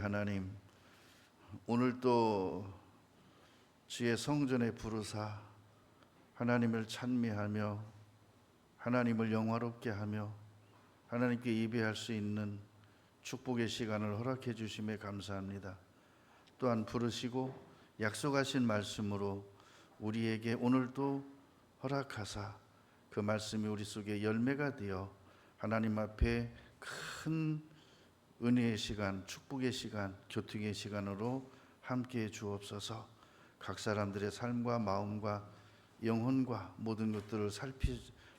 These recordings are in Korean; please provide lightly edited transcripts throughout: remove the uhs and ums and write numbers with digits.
하나님, 오늘 또 주의 성전에 부르사 하나님을 찬미하며 하나님을 영화롭게 하며 하나님께 예배할 수 있는 축복의 시간을 허락해 주심에 감사합니다. 또한 부르시고 약속하신 말씀으로 우리에게 오늘도 허락하사 그 말씀이 우리 속에 열매가 되어 하나님 앞에 큰 은혜의 시간, 축복의 시간, 교통의 시간으로 함께해 주옵소서. 각 사람들의 삶과 마음과 영혼과 모든 것들을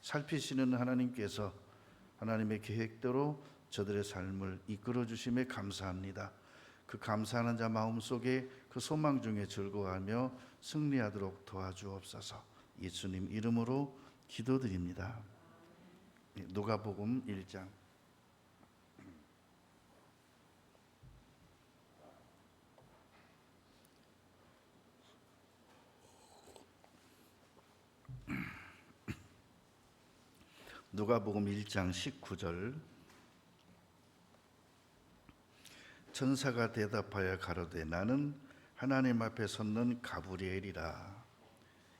살피시는 하나님께서 하나님의 계획대로 저들의 삶을 이끌어 주심에 감사합니다. 그 감사하는 자 마음속에 그 소망 중에 즐거워하며 승리하도록 도와주옵소서. 예수님 이름으로 기도드립니다. 누가복음 1장. 누가복음 1장 19절. 천사가 대답하여 가로되 나는 하나님 앞에 섰는 가브리엘이라.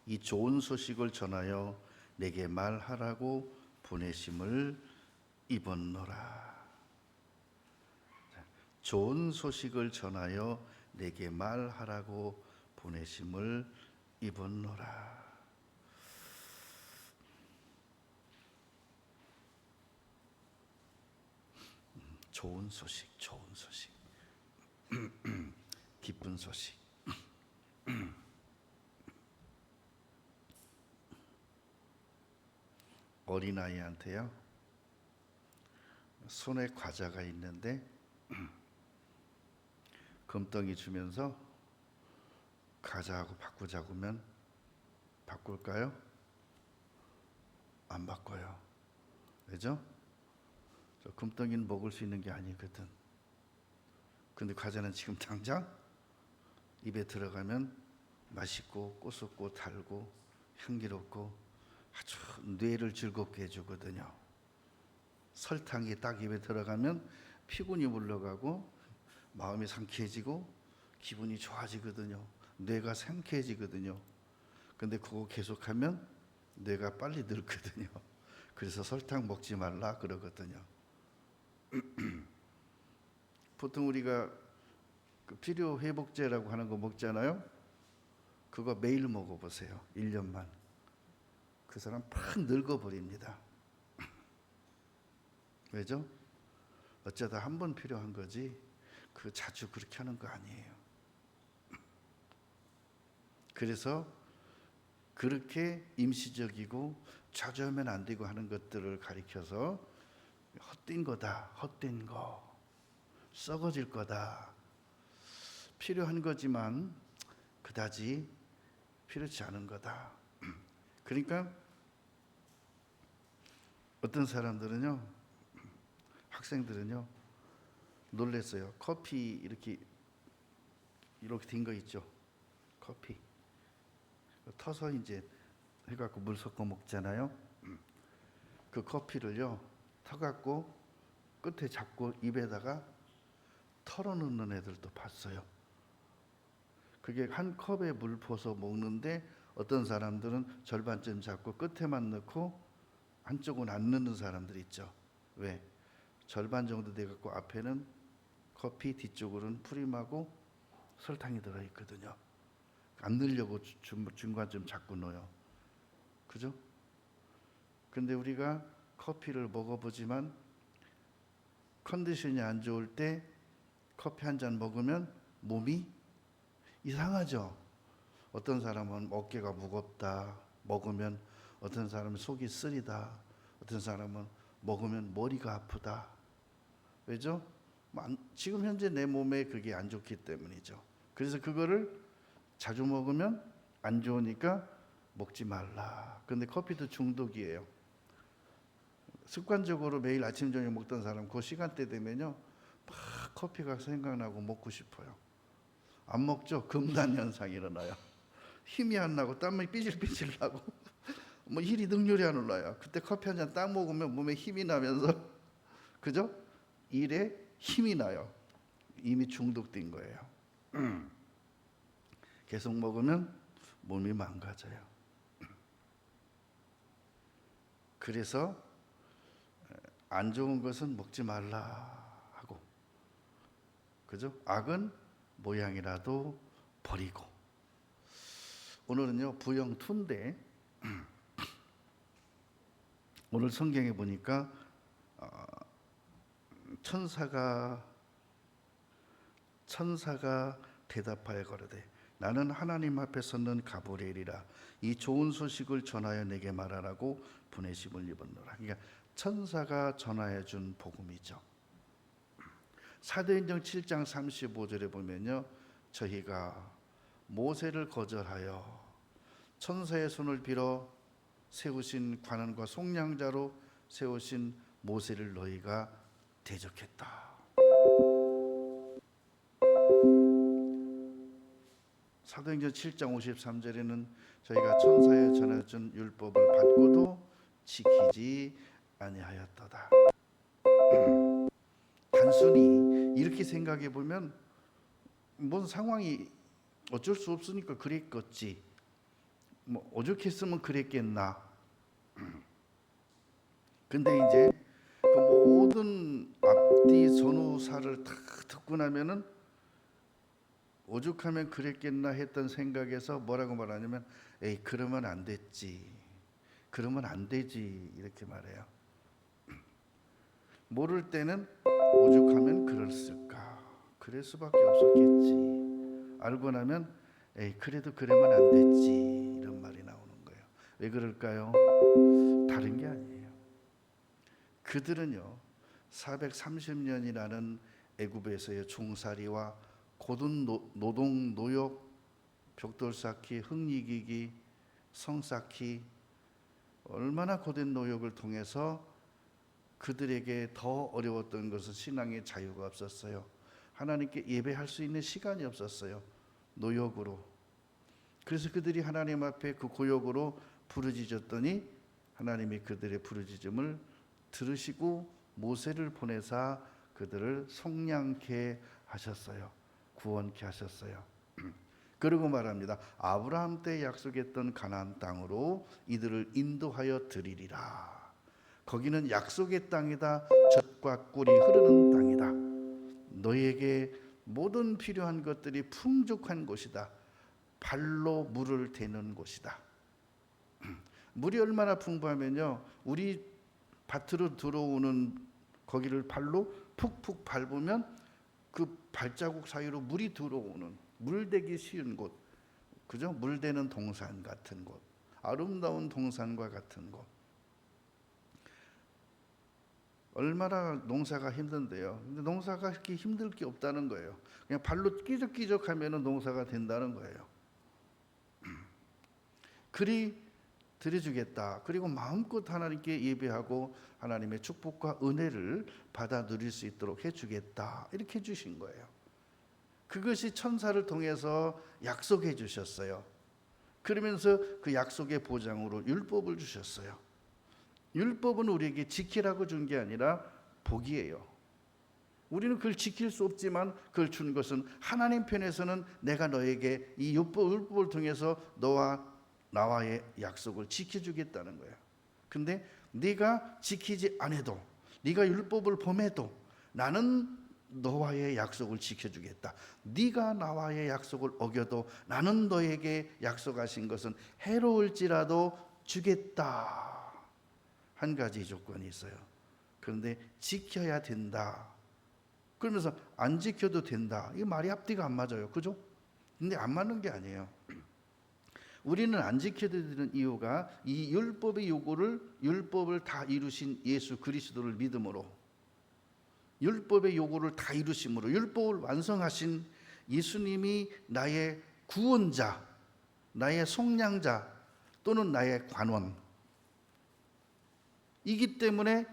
이 좋은 소식을 전하여 내게 말하라고 보내심을 입었노라. 좋은 소식을 전하여 내게 말하라고 보내심을 입었노라. 좋은 소식, 좋은 소식. 기쁜 소식. 어린아이한테요, 손에 과자가 있는데 금덩이 주면서 과자하고 바꾸자고 하면 바꿀까요? 안 바꿔요. 왜죠? 저 금덩이는 먹을 수 있는 게 아니거든. 근데 과자는 지금 당장 입에 들어가면 맛있고 고소고 달고 향기롭고 아주 뇌를 즐겁게 해주거든요. 설탕이 딱 입에 들어가면 피곤이 물러가고 마음이 상쾌해지고 기분이 좋아지거든요. 뇌가 상쾌해지거든요. 근데 그거 계속하면 뇌가 빨리 늙거든요. 그래서 설탕 먹지 말라 그러거든요. 보통 우리가 그 필요회복제라고 하는 거 먹잖아요. 그거 매일 먹어보세요. 1년만. 그 사람 팍 늙어버립니다. 왜죠? 어쩌다 한 번 필요한 거지 그 자주 그렇게 하는 거 아니에요. 그래서 그렇게 임시적이고 자주 하면 안 되고 하는 것들을 가리켜서 헛된 거다, 헛된 거, 썩어질 거다, 필요한 거지만 그다지 필요치 않은 거다. 그러니까 어떤 사람들은요, 학생들은요 놀랬어요. 커피 이렇게 된 거 있죠. 커피 터서 이제 해갖고 물 섞어 먹잖아요. 그 커피를요 터갖고 끝에 잡고 입에다가 털어넣는 애들도 봤어요. 그게 한 컵에 물 부어서 먹는데 어떤 사람들은 절반쯤 잡고 끝에만 넣고 한쪽은 안 넣는 사람들 있죠. 왜? 절반 정도 돼갖고 앞에는 커피, 뒤쪽으로는 프림하고 설탕이 들어있거든요. 안 넣으려고 중간쯤 자꾸 넣어요. 그죠? 근데 우리가 커피를 먹어보지만 컨디션이 안 좋을 때 커피 한 잔 먹으면 몸이 이상하죠. 어떤 사람은 어깨가 무겁다 먹으면, 어떤 사람은 속이 쓰리다, 어떤 사람은 먹으면 머리가 아프다. 왜죠? 지금 현재 내 몸에 그게 안 좋기 때문이죠. 그래서 그거를 자주 먹으면 안 좋으니까 먹지 말라. 근데 커피도 중독이에요. 습관적으로 매일 아침 저녁 먹던 사람 그 시간대 되면요 막 커피가 생각나고 먹고 싶어요. 안 먹죠? 금단 현상이 일어나요. 힘이 안 나고 땀이 삐질삐질 나고 뭐 일이 능률이 안 올라요. 그때 커피 한 잔 딱 먹으면 몸에 힘이 나면서 그죠? 일에 힘이 나요. 이미 중독된 거예요. 계속 먹으면 몸이 망가져요. 그래서 안 좋은 것은 먹지 말라 하고, 그죠? 악은 모양이라도 버리고. 오늘은요 부영 2인데 오늘 성경에 보니까 천사가 대답하여 가로되 나는 하나님 앞에 섰는 가브리엘이라 이 좋은 소식을 전하여 내게 말하라고 보내심을 입었노라. 그러니까 천사가 전하여 준 복음이죠. 사도행전 7장 35절에 보면요, 저희가 모세를 거절하여 천사의 손을 빌어 세우신 관원과 속량자로 세우신 모세를 너희가 대적했다. 사도행전 7장 53절에는 저희가 천사에 전해준 율법을 받고도 지키지 아니하였도다. 단순히 이렇게 생각해 보면 뭔 상황이 어쩔 수 없으니까 그랬겠지, 뭐 오죽했으면 그랬겠나. 근데 이제 그 모든 앞뒤 전후사를 다 듣고 나면은 오죽하면 그랬겠나 했던 생각에서 뭐라고 말하냐면, 에이 그러면 안 됐지, 그러면 안 되지, 이렇게 말해요. 모를 때는 오죽하면 그랬을까, 그럴 수밖에 없었겠지. 알고 나면 에이 그래도 그러면 안 됐지, 이런 말이 나오는 거예요. 왜 그럴까요? 다른 게 아니에요. 그들은요 430년이라는 애굽에서의 종살이와 고든 노동, 노역, 벽돌 쌓기, 흙이기기, 성 쌓기, 얼마나 고된 노역을 통해서 그들에게 더 어려웠던 것은 신앙의 자유가 없었어요. 하나님께 예배할 수 있는 시간이 없었어요. 노역으로. 그래서 그들이 하나님 앞에 그 고역으로 부르짖었더니 하나님이 그들의 부르짖음을 들으시고 모세를 보내사 그들을 속량케 하셨어요. 구원케 하셨어요. 그리고 말합니다. 아브라함 때 약속했던 가나안 땅으로 이들을 인도하여 드리리라. 거기는 약속의 땅이다. 젖과 꿀이 흐르는 땅이다. 너희에게 모든 필요한 것들이 풍족한 곳이다. 발로 물을 대는 곳이다. 물이 얼마나 풍부하면요, 우리 밭으로 들어오는 거기를 발로 푹푹 밟으면 그 발자국 사이로 물이 들어오는, 물대기 쉬운 곳, 그죠? 물대는 동산 같은 곳, 아름다운 동산과 같은 곳. 얼마나 농사가 힘든데요. 근데 농사가 그렇게 힘들 게 없다는 거예요. 그냥 발로 끼적끼적하면 농사가 된다는 거예요. 그리 드려주겠다. 그리고 마음껏 하나님께 예배하고 하나님의 축복과 은혜를 받아 누릴 수 있도록 해주겠다. 이렇게 해주신 거예요. 그것이 천사를 통해서 약속해 주셨어요. 그러면서 그 약속의 보장으로 율법을 주셨어요. 율법은 우리에게 지키라고 준 게 아니라 복이에요. 우리는 그걸 지킬 수 없지만 그걸 준 것은 하나님 편에서는 내가 너에게 이 율법을 통해서 너와 나와의 약속을 지켜주겠다는 거예요. 근데 네가 지키지 않아도, 네가 율법을 범해도 나는 너와의 약속을 지켜주겠다. 네가 나와의 약속을 어겨도 나는 너에게 약속하신 것은 해로울지라도 주겠다. 한 가지 조건이 있어요. 그런데 지켜야 된다. 그러면서 안 지켜도 된다. 이 말이 앞뒤가 안 맞아요. 그죠? 근데 안 맞는 게 아니에요. 우리는 안 지켜야 되는 이유가 이 율법의 요구를, 율법을 다 이루신 예수 그리스도를 믿음으로, 율법의 요구를 다 이루심으로, 율법을 완성하신 예수님이 나의 구원자, 나의 속량자 또는 나의 관원 이기 때문에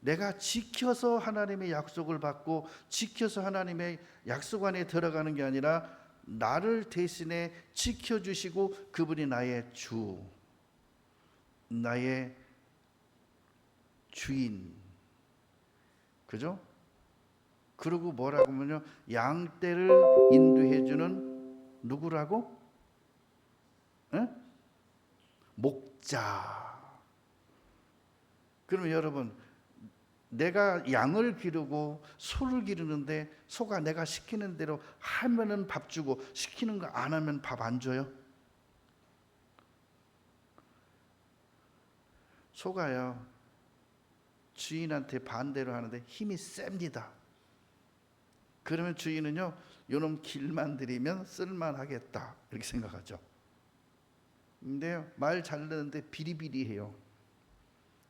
내가 지켜서 하나님의 약속을 받고 지켜서 하나님의 약속 안에 들어가는 게 아니라 나를 대신에 지켜주시고 그분이 나의 주, 나의 주인, 그죠? 그리고 뭐라고 하면요, 양떼를 인도해 주는 누구라고? 에? 목자. 그러면 여러분, 내가 양을 기르고 소를 기르는데 소가 내가 시키는 대로 하면은 밥 주고 시키는 거 안 하면 밥 안 줘요? 소가요, 주인한테 반대로 하는데 힘이 셉니다. 그러면 주인은요, 요놈 길만 들이면 쓸만하겠다 이렇게 생각하죠. 근데 말 잘 듣는데 비리비리해요.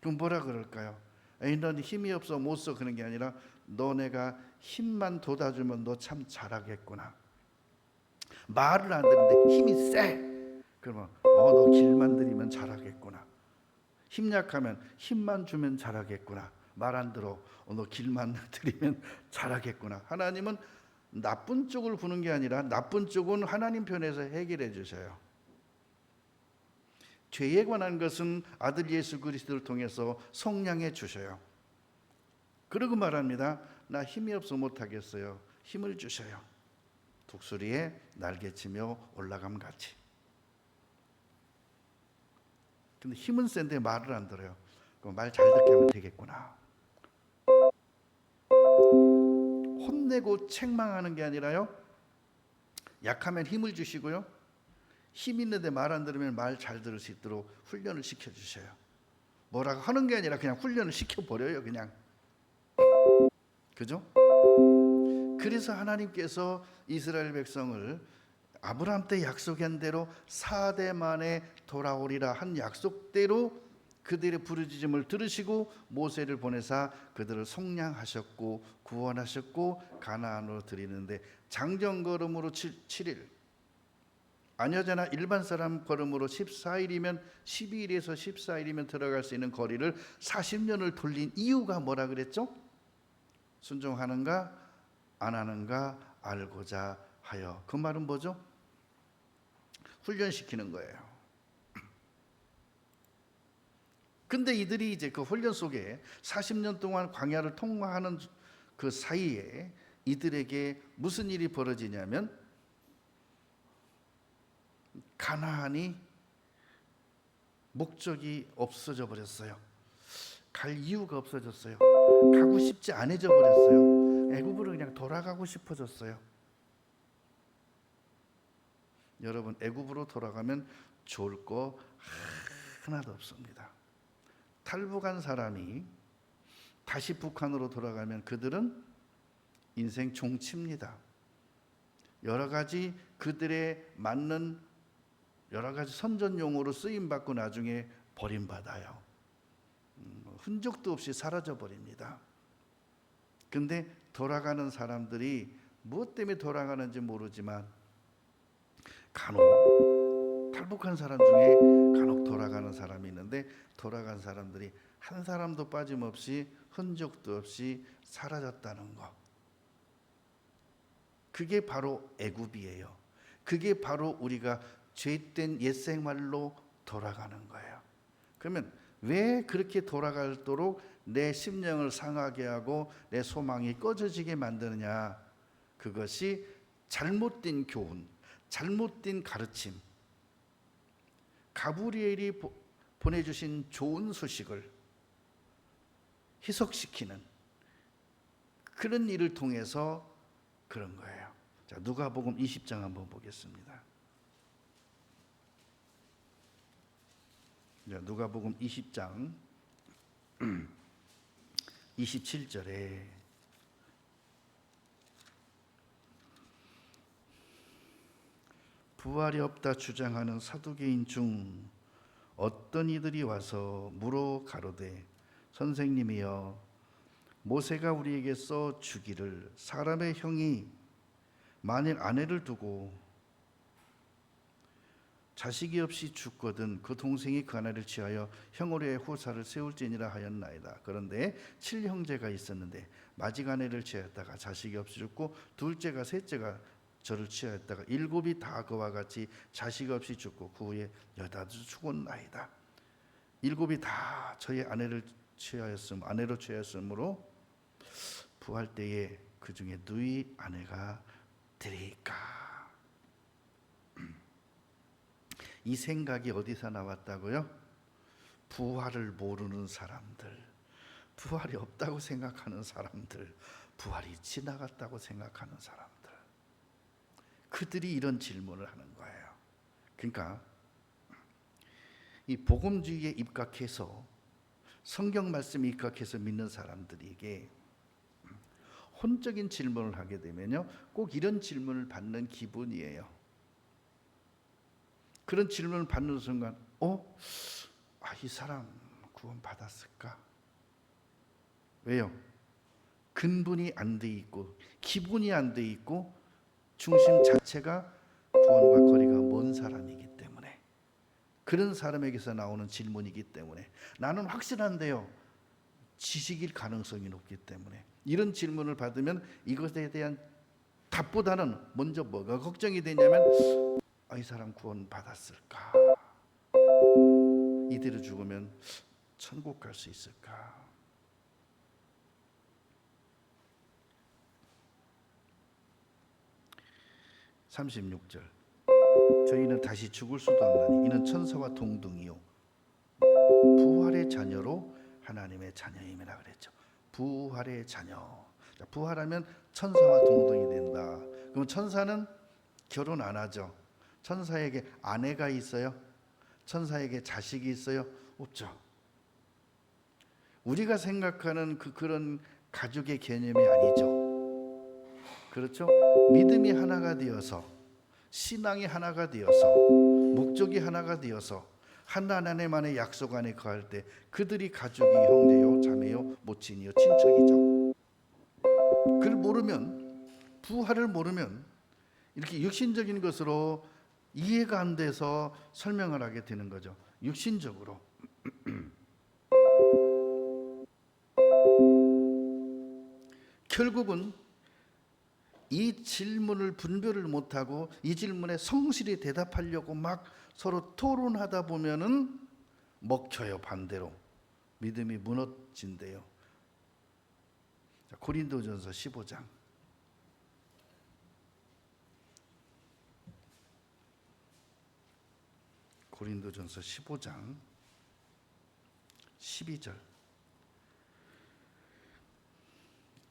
그럼 뭐라 그럴까요? 에이, 넌 힘이 없어 못 써, 그런 게 아니라 너네가 힘만 돋아주면 너 참 잘하겠구나. 말을 안 듣는데 힘이 세. 그러면 너 길만 들이면 잘하겠구나. 힘 약하면 힘만 주면 잘하겠구나. 말 안 들어. 너 길만 들이면 잘하겠구나. 하나님은 나쁜 쪽을 보는 게 아니라 나쁜 쪽은 하나님 편에서 해결해 주셔요. 죄에 관한 것은 아들 예수 그리스도를 통해서 속량해 주셔요. 그러고 말합니다. 나 힘이 없어 못하겠어요. 힘을 주셔요. 독수리에 날개치며 올라감 같이. 근데 힘은 센데 말을 안 들어요. 그럼 말 잘 듣게 하면 되겠구나. 혼내고 책망하는 게 아니라요, 약하면 힘을 주시고요, 힘 있는데 말 안 들으면 말 잘 들을 수 있도록 훈련을 시켜주셔요. 뭐라고 하는 게 아니라 그냥 훈련을 시켜버려요. 그냥. 그죠? 그래서 하나님께서 이스라엘 백성을 아브라함 때 약속한 대로 4대 만에 돌아오리라 한 약속대로 그들의 부르짖음을 들으시고 모세를 보내사 그들을 속량하셨고 구원하셨고 가나안으로 드리는데, 장정 걸음으로 7일, 아녀자나 일반 사람 걸음으로 14일이면 12일에서 14일이면 들어갈 수 있는 거리를 40년을 돌린 이유가 뭐라 그랬죠? 순종하는가 안 하는가 알고자 하여. 그 말은 뭐죠? 훈련시키는 거예요. 근데 이들이 이제 그 훈련 속에 40년 동안 광야를 통과하는 그 사이에 이들에게 무슨 일이 벌어지냐면, 가나안이 목적이 없어져 버렸어요. 갈 이유가 없어졌어요. 가고 싶지 않아져 버렸어요. 애굽으로 그냥 돌아가고 싶어졌어요. 여러분, 애굽으로 돌아가면 좋을 거 하나도 없습니다. 탈북한 사람이 다시 북한으로 돌아가면 그들은 인생 종칩니다. 여러 가지 그들의 맞는 여러 가지 선전용어로 쓰임받고 나중에 버림받아요. 흔적도 없이 사라져 버립니다. 근데 돌아가는 사람들이 무엇 때문에 돌아가는지 모르지만 간혹 탈북한 사람 중에 간혹 돌아가는 사람이 있는데, 돌아간 사람들이 한 사람도 빠짐없이 흔적도 없이 사라졌다는 것. 그게 바로 애굽이에요. 그게 바로 우리가 죄된 옛 생활로 돌아가는 거예요. 그러면 왜 그렇게 돌아갈도록 내 심령을 상하게 하고 내 소망이 꺼져지게 만드느냐? 그것이 잘못된 교훈, 잘못된 가르침, 가브리엘이 보내주신 좋은 소식을 희석시키는 그런 일을 통해서 그런 거예요. 자, 누가복음 20장 한번 보겠습니다. 누가복음 20장 27절에 부활이 없다 주장하는 사두개인 중 어떤 이들이 와서 물어 가로되, 선생님이여, 모세가 우리에게 써 주기를 사람의 형이 만일 아내를 두고 자식이 없이 죽거든 그 동생이 그 아내를 취하여 형으로의 후사를 세울지니라 하였나이다. 그런데 7형제가 있었는데 마지아내를 취하였다가 자식이 없이 죽고 둘째가 셋째가 저를 취하였다가 7이 다 그와 같이 자식 없이 죽고 그 후에 8도 죽었나이다. 7이 다 저의 아내로 취하였으므로 부활 때에 그 중에 누이 아내가 되리까? 이 생각이 어디서 나왔다고요? 부활을 모르는 사람들, 부활이 없다고 생각하는 사람들, 부활이 지나갔다고 생각하는 사람들, 그들이 이런 질문을 하는 거예요. 그러니까 이 복음주의에 입각해서 성경 말씀에 입각해서 믿는 사람들에게 혼적인 질문을 하게 되면요, 꼭 이런 질문을 받는 기분이에요. 그런 질문을 받는 순간, 이 사람 구원 받았을까? 왜요? 근본이 안 돼 있고 기본이 안 돼 있고 중심 자체가 구원과 거리가 먼 사람이기 때문에, 그런 사람에게서 나오는 질문이기 때문에, 나는 확실한데요, 지식일 가능성이 높기 때문에 이런 질문을 받으면 이것에 대한 답보다는 먼저 뭐가 걱정이 되냐면, 이 사람 구원 받았을까? 이대로 죽으면 천국 갈 수 있을까? 36절, 저희는 다시 죽을 수도 없나니 이는 천사와 동등이요 부활의 자녀로 하나님의 자녀임이라 그랬죠. 부활의 자녀. 자, 부활하면 천사와 동등이 된다. 그럼 천사는 결혼 안 하죠. 천사에게 아내가 있어요? 천사에게 자식이 있어요? 없죠. 우리가 생각하는 그런 가족의 개념이 아니죠. 그렇죠? 믿음이 하나가 되어서, 신앙이 하나가 되어서, 목적이 하나가 되어서 하나님만의 약속 안에 거할 때 그들이 가족이 형제요, 자매요, 모친이요, 친척이죠. 그걸 모르면, 부활을 모르면 이렇게 육신적인 것으로 이해가 안 돼서 설명을 하게 되는 거죠. 육신적으로. 결국은 이 질문을 분별을 못하고 이 질문에 성실히 대답하려고 막 서로 토론하다 보면은 먹혀요. 반대로 믿음이 무너진대요. 자, 고린도전서 15장. 고린도전서 15장 12절.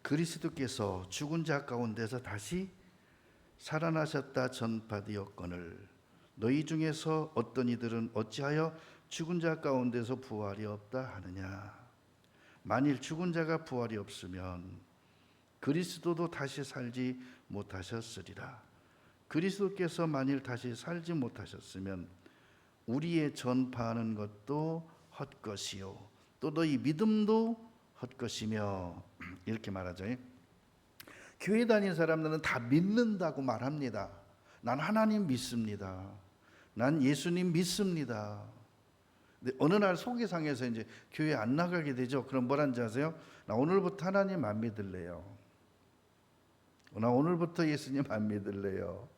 그리스도께서 죽은 자 가운데서 다시 살아나셨다 전파되었거늘 너희 중에서 어떤 이들은 어찌하여 죽은 자 가운데서 부활이 없다 하느냐. 만일 죽은 자가 부활이 없으면 그리스도도 다시 살지 못하셨으리라. 그리스도께서 만일 다시 살지 못하셨으면 우리의 전파하는 것도 헛것이요 또 너희 믿음도 헛것이며, 이렇게 말하죠. 교회 다니는 사람들은 다 믿는다고 말합니다. 난 하나님 믿습니다. 난 예수님 믿습니다. 근데 어느 날 속이 상해서 이제 교회 안 나가게 되죠. 그럼 뭐라는지 아세요? 나 오늘부터 하나님 안 믿을래요. 나 오늘부터 예수님 안 믿을래요.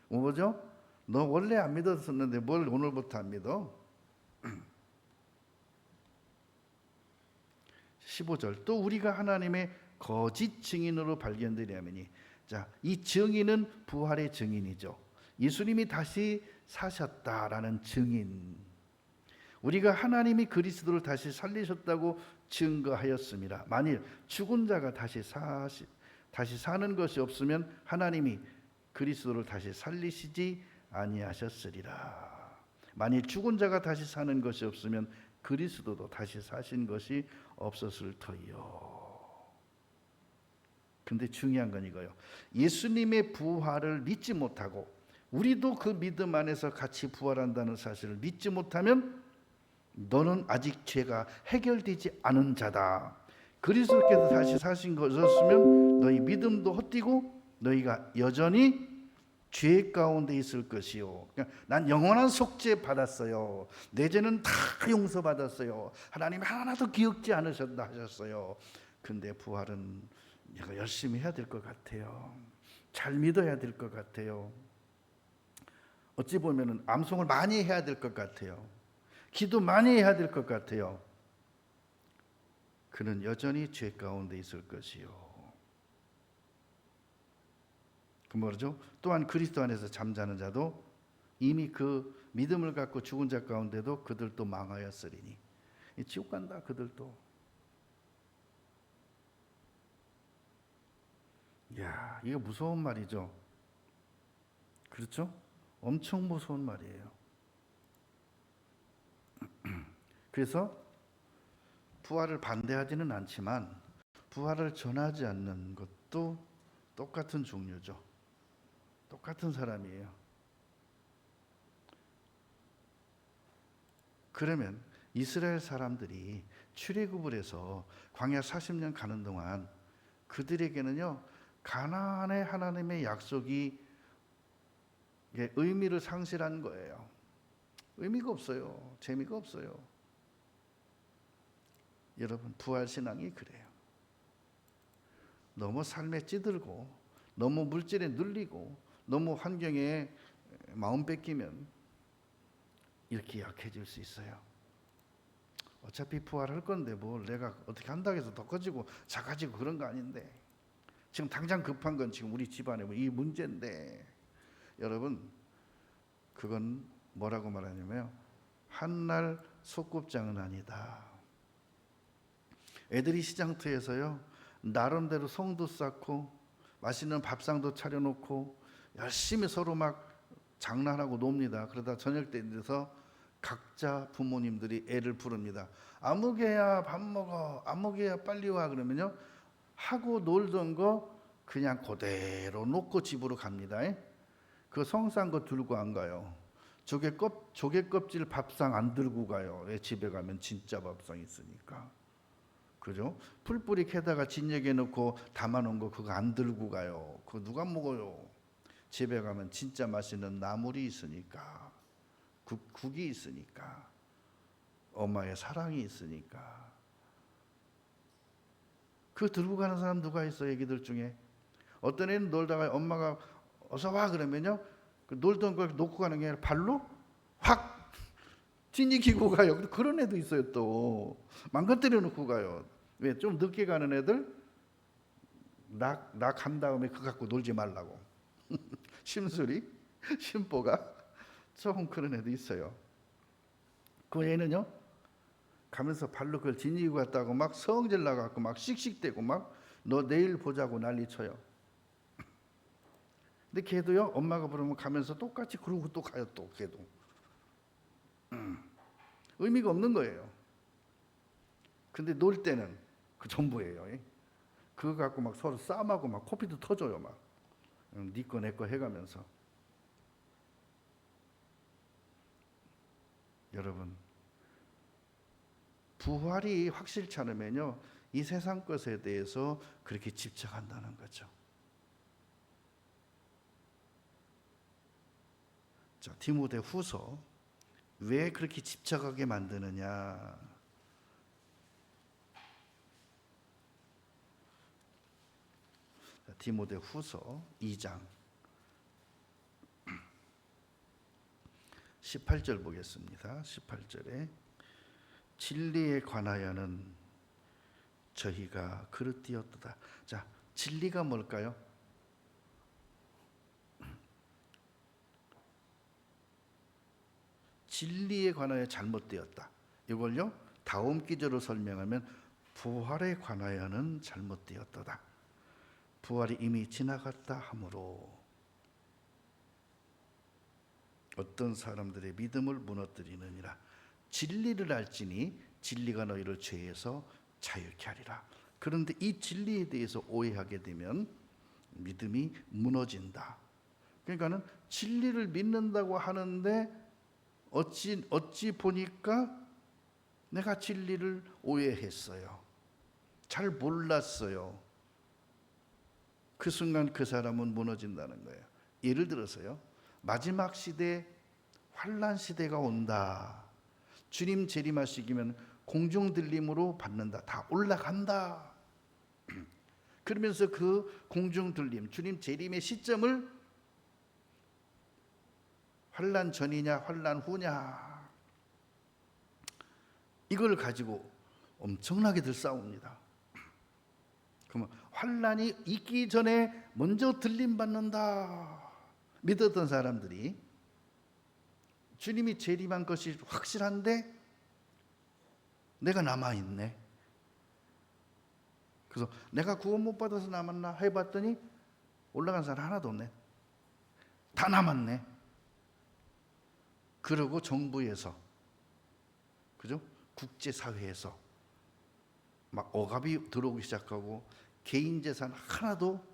뭐죠? 너 원래 안 믿었었는데 뭘 오늘부터 안 믿어? 15절, 또 우리가 하나님의 거짓 증인으로 발견되려면이, 자, 이 증인은 부활의 증인이죠. 예수님이 다시 사셨다라는 증인. 우리가 하나님이 그리스도를 다시 살리셨다고 증거하였습니다. 만일 죽은 자가 다시 사는 것이 없으면 하나님이 그리스도를 다시 살리시지 아니하셨으리라. 만일 죽은 자가 다시 사는 것이 없으면 그리스도도 다시 사신 것이 없었을 터이요. 근데 중요한 건 이거예요. 예수님의 부활을 믿지 못하고 우리도 그 믿음 안에서 같이 부활한다는 사실을 믿지 못하면 너는 아직 죄가 해결되지 않은 자다. 그리스도께서 다시 사신 것이었으면 너희 믿음도 헛되고 너희가 여전히 죄 가운데 있을 것이요. 그러니까 난 영원한 속죄 받았어요. 내 죄는 다 용서받았어요. 하나님 하나도 기억지 않으셨다 하셨어요. 근데 부활은 내가 열심히 해야 될 것 같아요. 잘 믿어야 될 것 같아요. 어찌 보면은 암송을 많이 해야 될 것 같아요. 기도 많이 해야 될 것 같아요. 그는 여전히 죄 가운데 있을 것이요. 그 뭐죠? 또한 그리스도 안에서 잠자는 자도 이미 그 믿음을 갖고 죽은 자 가운데도 그들도 망하였으리니. 지옥 간다 그들도. 야, 이거 무서운 말이죠. 그렇죠? 엄청 무서운 말이에요. 그래서 부활을 반대하지는 않지만 부활을 전하지 않는 것도 똑같은 종류죠. 똑같은 사람이에요. 그러면 이스라엘 사람들이 출애굽을 해서 광야 40년 가는 동안 그들에게는요, 가나안의 하나님의 약속이 의미를 상실한 거예요. 의미가 없어요. 재미가 없어요. 여러분, 부활신앙이 그래요. 너무 삶에 찌들고 너무 물질에 눌리고 너무 환경에 마음 뺏기면 이렇게 약해질 수 있어요. 어차피 부활할 건데 뭘 내가 어떻게 한다고 해서 더 커지고 작아지고 그런 거 아닌데, 지금 당장 급한 건 지금 우리 집안에 이 문제인데, 여러분 그건 뭐라고 말하냐면요, 한날 소꿉장은 아니다. 애들이 시장터에서요 나름대로 송도 쌓고 맛있는 밥상도 차려놓고 열심히 서로 막 장난하고 놉니다. 그러다 저녁 때 돼서 각자 부모님들이 애를 부릅니다. 아무개야 밥 먹어, 아무개야 빨리 와. 그러면요 하고 놀던 거 그냥 그대로 놓고 집으로 갑니다. 그 성싼 거 들고 안 가요. 조개 껍질 밥상 안 들고 가요. 왜? 집에 가면 진짜 밥상 있으니까. 그죠? 풀뿌리 캐다가 진역에 넣고 담아놓은 거 그거 안 들고 가요. 그거 누가 먹어요? 집에 가면 진짜 맛있는 나물이 있으니까, 국이 있으니까, 엄마의 사랑이 있으니까. 그거 들고 가는 사람 누가 있어? 애기들 중에 어떤 애는 놀다가 엄마가 어서 와 그러면요 그 놀던 걸 놓고 가는 게 아니라 발로 확 찌니기고 가요. 그런 애도 있어요. 또 망가뜨려 놓고 가요. 왜? 좀 늦게 가는 애들 나 간 다음에 그거 갖고 놀지 말라고. 심술이 심보가 조금 그런 애도 있어요. 그 애는요 가면서 발로 그걸 지니고 갔다고 막 성질 나갖고 막 씩씩대고 막 너 내일 보자고 난리 쳐요. 근데 걔도요 엄마가 부르면 가면서 똑같이 그러고 또 가요. 또 걔도 의미가 없는 거예요. 근데 놀 때는 그 전부예요. 그거 갖고 막 서로 싸움하고 막 코피도 터져요. 막 네 거 내 거 해가면서. 여러분, 부활이 확실치 않으면요 이 세상 것에 대해서 그렇게 집착한다는 거죠. 자, 디모데후서 왜 그렇게 집착하게 만드느냐? 디모데후서 2장 18절 보겠습니다. 18절에 진리에 관하여는 저희가 그릇되었도다. 자, 진리가 뭘까요? 진리에 관하여 잘못되었다. 이걸요 다음 기절로 설명하면 부활에 관하여는 잘못되었도다. 부활이 이미 지나갔다 하므로 어떤 사람들의 믿음을 무너뜨리느니라. 진리를 알지니 진리가 너희를 죄에서 자유케 하리라. 그런데 이 진리에 대해서 오해하게 되면 믿음이 무너진다. 그러니까는 진리를 믿는다고 하는데 어찌 보니까 내가 진리를 오해했어요. 잘 몰랐어요. 그 순간 그 사람은 무너진다는 거예요. 예를 들어서요. 마지막 시대 환난 시대가 온다. 주님 재림하시기면 공중 들림으로 받는다. 다 올라간다. 그러면서 그 공중 들림, 주님 재림의 시점을 환난 전이냐 환난 후냐 이걸 가지고 엄청나게들 싸웁니다. 그러면 환난이 있기 전에 먼저 들림받는다 믿었던 사람들이 주님이 재림한 것이 확실한데 내가 남아있네. 그래서 내가 구원 못 받아서 남았나 해봤더니 올라간 사람 하나도 없네. 다 남았네. 그리고 정부에서, 그죠? 국제사회에서 막 억압이 들어오기 시작하고 개인 재산 하나도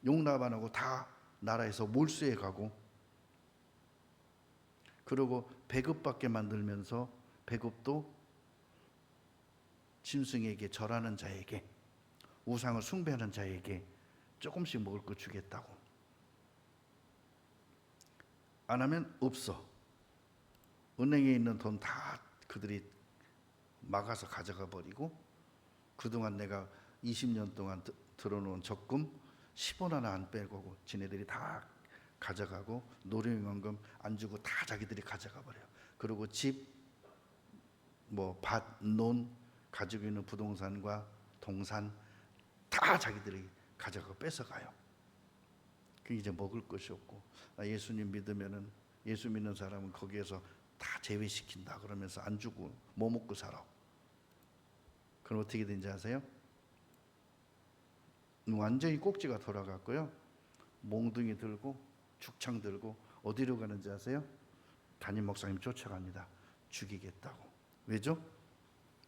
용납 안 하고 다 나라에서 몰수해 가고, 그리고 배급받게 만들면서 배급도 짐승에게 절하는 자에게, 우상을 숭배하는 자에게 조금씩 먹을 거 주겠다고. 안 하면 없어. 은행에 있는 돈 다 그들이 막아서 가져가 버리고, 그동안 내가 20년 동안 들어놓은 적금 10원 하나 안 빼고 지네들이 다 가져가고, 노령연금 안 주고 다 자기들이 가져가 버려요. 그리고 집, 뭐 밭, 논, 가지고 있는 부동산과 동산 다 자기들이 가져가 뺏어가요. 그 이제 먹을 것이 없고, 예수님 믿으면은, 예수 믿는 사람은 거기에서 다 제외시킨다 그러면서 안 주고 뭐 먹고 살아. 그럼 어떻게 된지 아세요? 완전히 꼭지가 돌아갔고요. 몽둥이 들고 죽창 들고 어디로 가는지 아세요? 담임 목사님 쫓아갑니다. 죽이겠다고. 왜죠?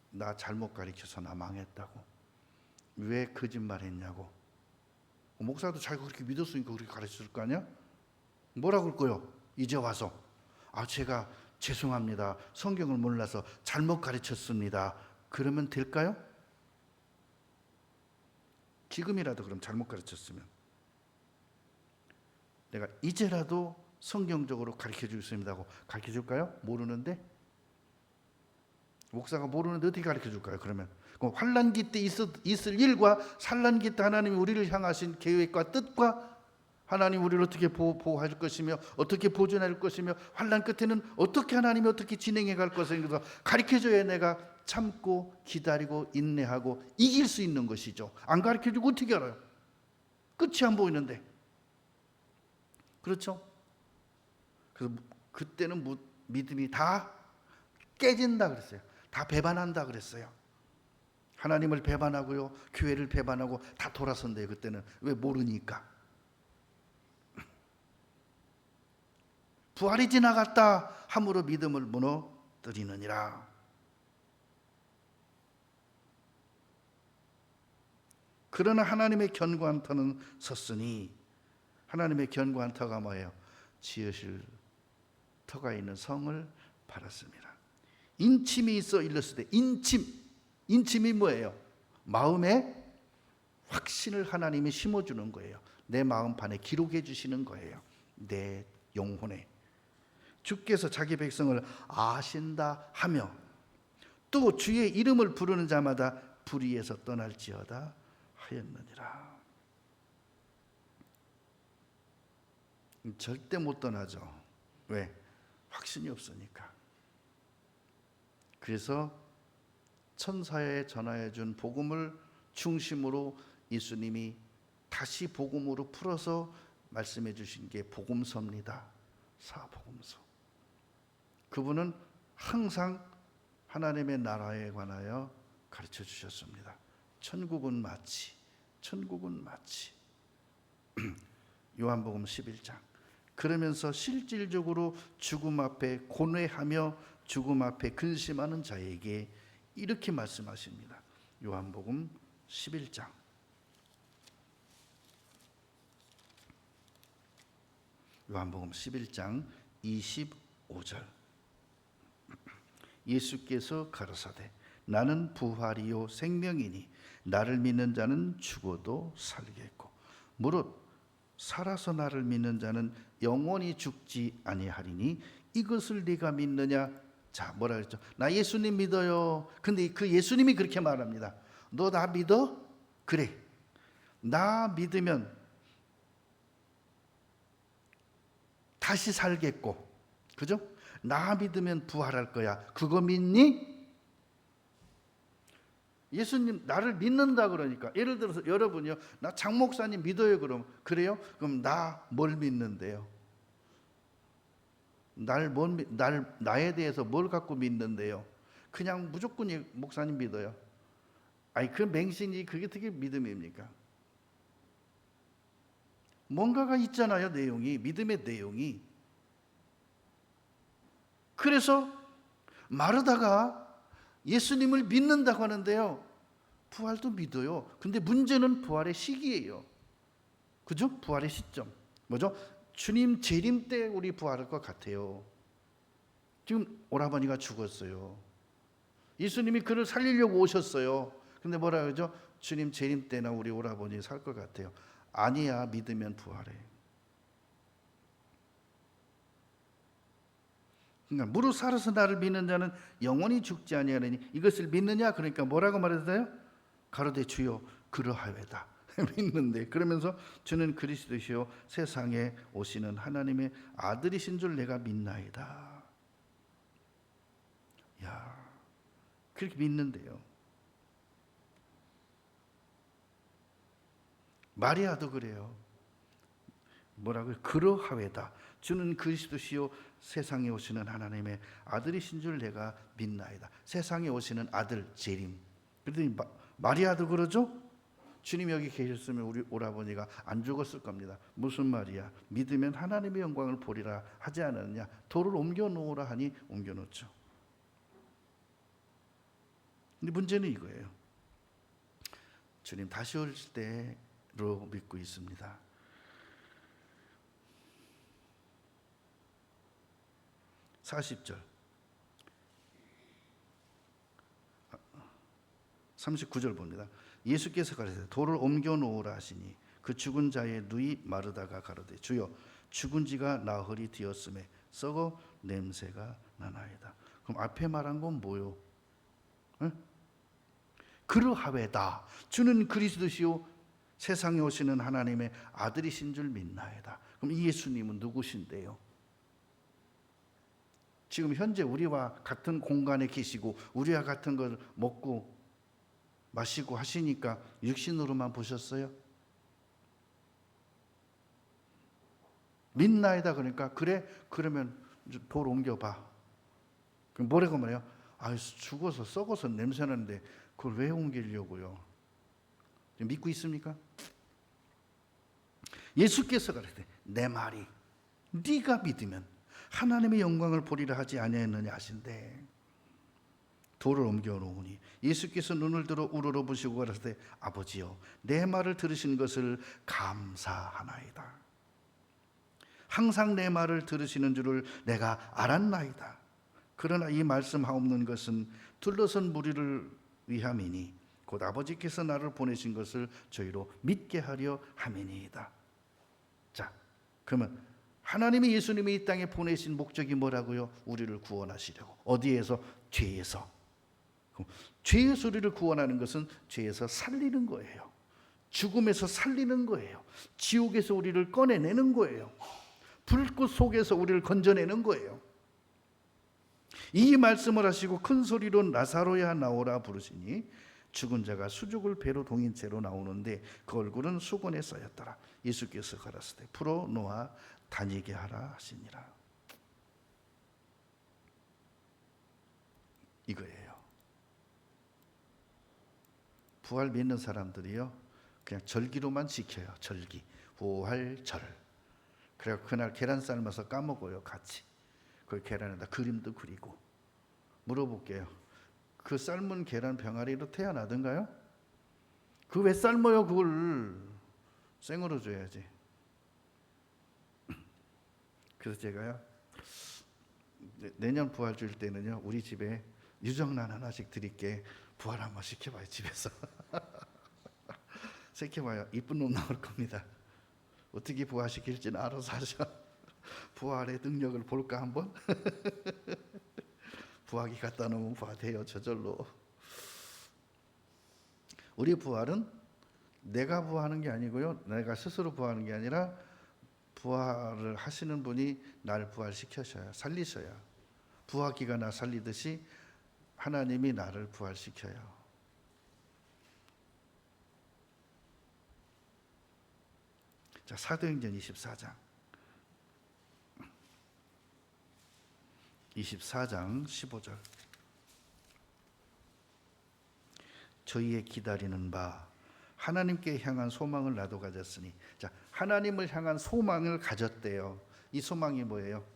나 잘못 가르쳐서 나 망했다고. 왜 거짓말했냐고. 목사도 자기가 그렇게 믿었으니까 그렇게 가르쳐줄 거 아니야? 뭐라 그럴 거요? 이제 와서 제가 죄송합니다. 성경을 몰라서 잘못 가르쳤습니다. 그러면 될까요? 지금이라도 그럼 잘못 가르쳤으면 내가 이제라도 성경적으로 가르쳐 주겠습니다 하고 가르쳐 줄까요? 모르는데? 목사가 모르는데 어떻게 가르쳐 줄까요? 그러면 환난기 때 있을 일과 산난기 때 하나님이 우리를 향하신 계획과 뜻과 하나님 우리를 어떻게 보호할 것이며 어떻게 보존할 것이며 환난 끝에는 어떻게 하나님이 어떻게 진행해 갈 것에 대해서 가르쳐줘야 내가 참고 기다리고 인내하고 이길 수 있는 것이죠. 안 가르쳐주고 어떻게 알아요? 끝이 안 보이는데. 그렇죠? 그래서 그때는 믿음이 다 깨진다 그랬어요. 다 배반한다 그랬어요. 하나님을 배반하고요, 교회를 배반하고 다 돌아선대요. 그때는. 왜? 모르니까. 부활이 지나갔다 함으로 믿음을 무너뜨리느니라. 그러나 하나님의 견고한 터는 섰으니, 하나님의 견고한 터가 뭐예요? 지으실 터가 있는 성을 팔았습니다. 인침이 있어 일렀을 때, 인침이 뭐예요? 마음에 확신을 하나님이 심어주는 거예요. 내 마음판에 기록해 주시는 거예요. 내 영혼에. 주께서 자기 백성을 아신다 하며 또 주의 이름을 부르는 자마다 불의에서 떠날지어다 하였느니라. 절대 못 떠나죠. 왜? 확신이 없으니까. 그래서 천사에 전하여 준 복음을 중심으로 예수님이 다시 복음으로 풀어서 말씀해 주신 게 복음서입니다. 사복음서. 그분은 항상 하나님의 나라에 관하여 가르쳐 주셨습니다. 천국은 마치 요한복음 11장. 그러면서 실질적으로 죽음 앞에 고뇌하며 죽음 앞에 근심하는 자에게 이렇게 말씀하십니다. 요한복음 11장. 요한복음 11장 25절. 예수께서 가라사대 나는 부활이요 생명이니 나를 믿는 자는 죽어도 살겠고 무릇 살아서 나를 믿는 자는 영원히 죽지 아니하리니 이것을 네가 믿느냐? 자, 뭐라 그랬죠? 나 예수님 믿어요. 근데 그 예수님이 그렇게 말합니다. 너 나 믿어? 그래. 나 믿으면 다시 살겠고, 그죠? 나 믿으면 부활할 거야. 그거 믿니? 예수님 나를 믿는다 그러니까, 예를 들어서 여러분이요, 나 장 목사님 믿어요. 그래요? 그럼 나 뭘 믿는데요? 나에 대해서 뭘 갖고 믿는데요? 그냥 무조건 목사님 믿어요. 아니 그 맹신이 그게 어떻게 믿음입니까? 뭔가가 있잖아요. 내용이, 믿음의 내용이. 그래서 마르다가 예수님을 믿는다고 하는데요, 부활도 믿어요. 근데 문제는 부활의 시기예요. 그죠? 부활의 시점 뭐죠? 주님 재림 때 우리 부활할 것 같아요. 지금 오라버니가 죽었어요. 예수님이 그를 살리려고 오셨어요. 근데 뭐라 그러죠? 주님 재림 때나 우리 오라버니 살 것 같아요. 아니야, 믿으면 부활해. 그러니까 무릇 살아서 나를 믿는 자는 영원히 죽지 아니하리니 이것을 믿느냐? 그러니까 뭐라고 말했어요? 가로되 주여 그러하외다. 믿는데, 그러면서 주는 그리스도시요 세상에 오시는 하나님의 아들이신 줄 내가 믿나이다. 야, 그렇게 믿는데요. 마리아도 그래요. 뭐라고요? 그러하외다. 주는 그리스도시요 세상에 오시는 하나님의 아들이신 줄 내가 믿나이다. 세상에 오시는 아들 재림. 그랬더니 마리아도 그러죠? 주님 여기 계셨으면 우리 오라버니가 안 죽었을 겁니다. 무슨 말이야? 믿으면 하나님의 영광을 보리라 하지 않았느냐? 돌을 옮겨 놓으라 하니 옮겨 놓죠. 근데 문제는 이거예요. 주님 다시 오실 때로 믿고 있습니다. 40절 39절 봅니다. 예수께서 가라사대 돌을 옮겨 놓으라 하시니 그 죽은 자의 누이 마르다가 가로되 주여 죽은 지가 나흘이 되었음에 썩어 냄새가 나나이다. 그럼 앞에 말한 건 뭐요? 에? 그러하외다. 주는 그리스도시요 세상에 오시는 하나님의 아들이신 줄 믿나이다. 그럼 이 예수님은 누구신데요? 지금 현재 우리와 같은 공간에 계시고 우리와 같은 걸 먹고 마시고 하시니까 육신으로만 보셨어요? 믿나이다 그러니까 그래? 그러면 돌 옮겨봐. 그럼 뭐라고 말해요? 아, 죽어서 썩어서 냄새나는데 그걸 왜 옮기려고요? 믿고 있습니까? 예수께서 그랬대. 내 말이 네가 믿으면 하나님의 영광을 보리라 하지 아니하였느냐 하신대. 돌을 옮겨 놓으니 예수께서 눈을 들어 우러러 보시고 가라사대 아버지여 내 말을 들으신 것을 감사하나이다. 항상 내 말을 들으시는 줄을 내가 알았나이다. 그러나 이 말씀하옵는 것은 둘러선 무리를 위함이니 곧 아버지께서 나를 보내신 것을 저희로 믿게 하려 함이니이다. 자, 그러면 하나님이 예수님이 이 땅에 보내신 목적이 뭐라고요? 우리를 구원하시려고. 어디에서? 죄에서. 죄에서 우리를 구원하는 것은 죄에서 살리는 거예요. 죽음에서 살리는 거예요. 지옥에서 우리를 꺼내내는 거예요. 불꽃 속에서 우리를 건져내는 거예요. 이 말씀을 하시고 큰 소리로 나사로야 나오라 부르시니 죽은 자가 수족을 배로 동인 채로 나오는데 그 얼굴은 수건에 쌓였더라. 예수께서 가라사대 풀어 놓아 다니게 하라 하시니라. 이거예요. 부활 믿는 사람들이요 그냥 절기로만 지켜요. 절기, 부활절. 그래서 그날 계란 삶아서 까먹어요. 같이 그 계란에다 그림도 그리고. 물어볼게요. 그 삶은 계란 병아리로 태어나던가요? 그 왜 삶아요? 그걸 생으로 줘야지. 그래서 제가요 내년 부활 줄 때는요 우리 집에 유정란 하나씩 드릴게. 부활 한번 시켜봐요. 집에서 시켜봐요. 이쁜 놈 나올 겁니다. 어떻게 부활시킬지는 알아서 하셔. 부활의 능력을 볼까 한번? 부활기 갖다 놓으면 부활돼요. 저절로. 우리 부활은 내가 부활하는 게 아니고요 내가 스스로 부활하는 게 아니라 부활을 하시는 분이 나를 부활시켜셔야, 살리셔야. 부활기가 나 살리듯이 하나님이 나를 부활시켜요. 자, 사도행전 24장 15절. 저희의 기다리는 바 하나님께 향한 소망을 나도 가졌으니. 자, 하나님을 향한 소망을 가졌대요. 이 소망이 뭐예요?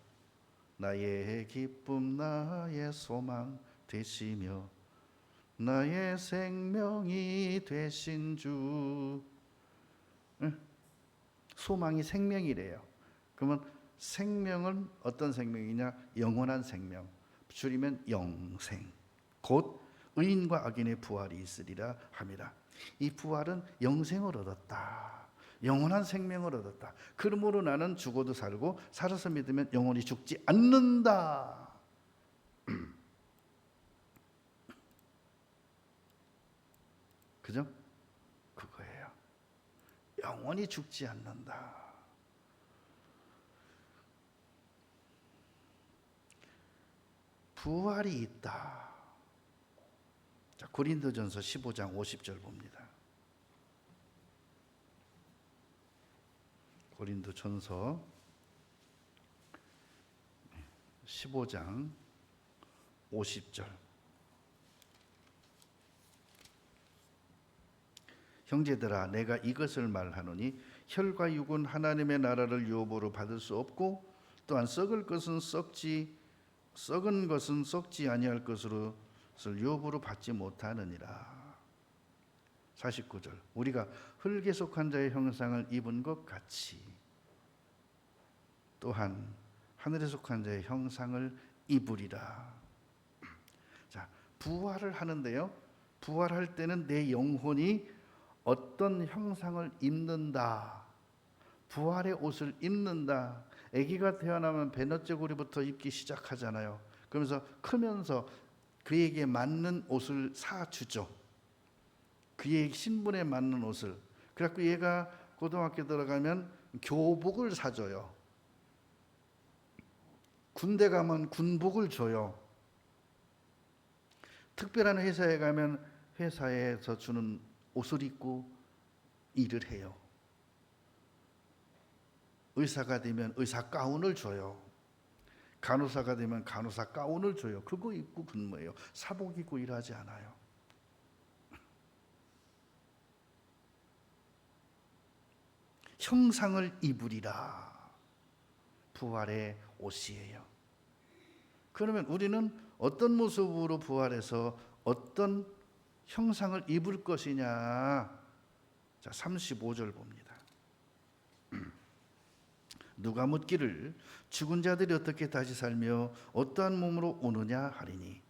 나의 기쁨 나의 소망 되시며 나의 생명이 되신 주. 응? 소망이 생명이래요. 그러면 생명은 어떤 생명이냐? 영원한 생명, 줄이면 영생, 곧 의인과 악인의 부활이 있으리라 합니다. 이 부활은 영생을 얻었다, 영원한 생명을 얻었다. 그러므로 나는 죽어도 살고 살아서 믿으면 영원히 죽지 않는다. 그죠? 그거예요. 영원히 죽지 않는다. 부활이 있다. 자, 고린도전서 15장 50절 봅니다. 고린도전서 15장 50절. 형제들아, 내가 이것을 말하노니 혈과 육은 하나님의 나라를 유업으로 받을 수 없고 또한 썩은 것은 썩지 아니할 것으로 유업으로 받지 못하느니라. 49절. 우리가 흙에 속한 자의 형상을 입은 것 같이 또한 하늘에 속한 자의 형상을 입으리라. 자, 부활을 하는데요, 부활할 때는 내 영혼이 어떤 형상을 입는다. 부활의 옷을 입는다. 아기가 태어나면 배너저고리부터 입기 시작하잖아요. 그러면서 크면서 그에게 맞는 옷을 사주죠. 그의 신분에 맞는 옷을. 그래갖고 얘가 고등학교 들어가면 교복을 사줘요. 군대 가면 군복을 줘요. 특별한 회사에 가면 회사에서 주는 옷을 입고 일을 해요. 의사가 되면 의사 가운을 줘요. 간호사가 되면 간호사 가운을 줘요. 그거 입고 근무해요. 사복 입고 일하지 않아요. 형상을 입으리라. 부활의 옷이에요. 그러면 우리는 어떤 모습으로 부활해서 어떤 형상을 입을 것이냐? 자, 35절 봅니다. 누가 묻기를 죽은 자들이 어떻게 다시 살며 어떠한 몸으로 오느냐 하리니,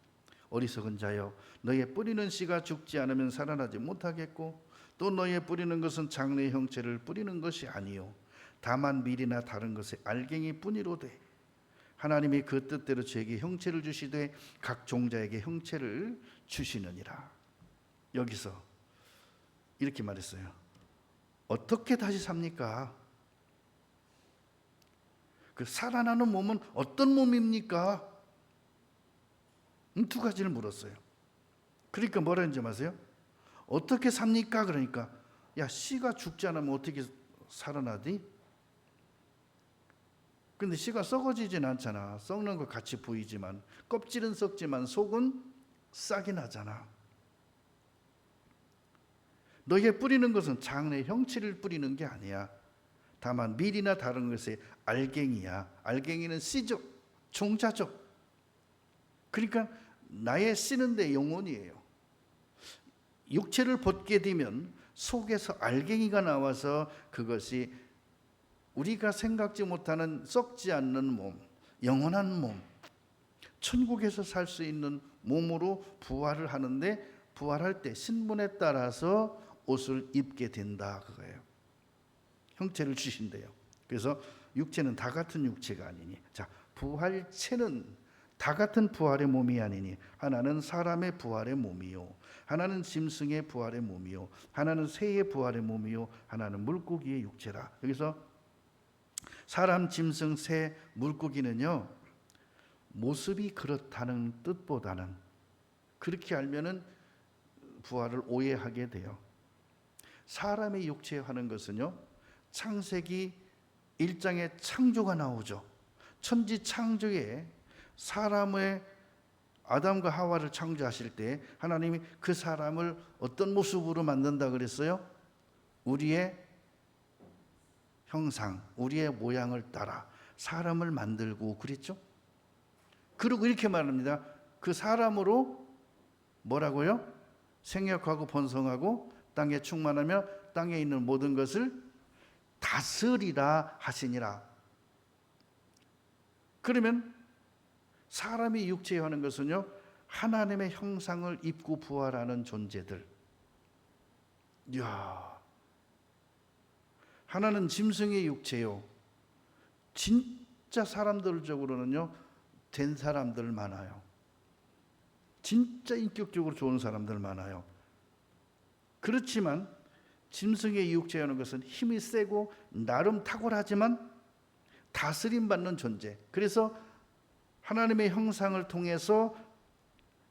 어리석은 자여, 너의 뿌리는 씨가 죽지 않으면 살아나지 못하겠고 또 너의 뿌리는 것은 장래의 형체를 뿌리는 것이 아니요 다만 밀이나 다른 것의 알갱이 뿐이로되 하나님이 그 뜻대로 저에게 형체를 주시되 각 종자에게 형체를 주시느니라. 여기서 이렇게 말했어요. 어떻게 다시 삽니까? 그 살아나는 몸은 어떤 몸입니까? 두 가지를 물었어요. 그러니까 뭐라 했는지 아세요? 어떻게 삽니까? 그러니까 야, 씨가 죽지 않으면 어떻게 살아나지? 근데 씨가 썩어지진 않잖아. 썩는 것 같이 보이지만 껍질은 썩지만 속은 싹이 나잖아. 너희가 뿌리는 것은 장래 형체를 뿌리는 게 아니야. 다만 밀이나 다른 것의 알갱이야. 알갱이는 씨죠. 종자죠. 그러니까 나의 씨는 내 영혼이에요. 육체를 벗게 되면 속에서 알갱이가 나와서 그것이 우리가 생각지 못하는 썩지 않는 몸, 영원한 몸, 천국에서 살 수 있는 몸으로 부활을 하는데, 부활할 때 신분에 따라서 옷을 입게 된다 그거예요. 형체를 주신대요. 그래서 육체는 다 같은 육체가 아니니, 자, 부활체는 다 같은 부활의 몸이 아니니 하나는 사람의 부활의 몸이요 하나는 짐승의 부활의 몸이요 하나는 새의 부활의 몸이요 하나는 물고기의 육체라. 여기서 사람, 짐승, 새, 물고기는요 모습이 그렇다는 뜻보다는, 그렇게 알면은 부활을 오해하게 돼요. 사람의 육체에 하는 것은요 창세기 1장에 창조가 나오죠. 천지 창조에 사람의 아담과 하와를 창조하실 때 하나님이 그 사람을 어떤 모습으로 만든다 그랬어요? 우리의 형상, 우리의 모양을 따라 사람을 만들고 그랬죠. 그리고 이렇게 말합니다. 그 사람으로 뭐라고요? 생육하고 번성하고 땅에 충만하며 땅에 있는 모든 것을 다스리라 하시니라. 그러면 사람이 육체에 하는 것은요, 하나님의 형상을 입고 부활하는 존재들. 이야, 하나는 짐승의 육체요. 진짜 사람들적으로는요, 된 사람들 많아요. 진짜 인격적으로 좋은 사람들 많아요. 그렇지만 짐승의 육체에 하는 것은 힘이 세고 나름 탁월하지만 다스림 받는 존재. 그래서 하나님의 형상을 통해서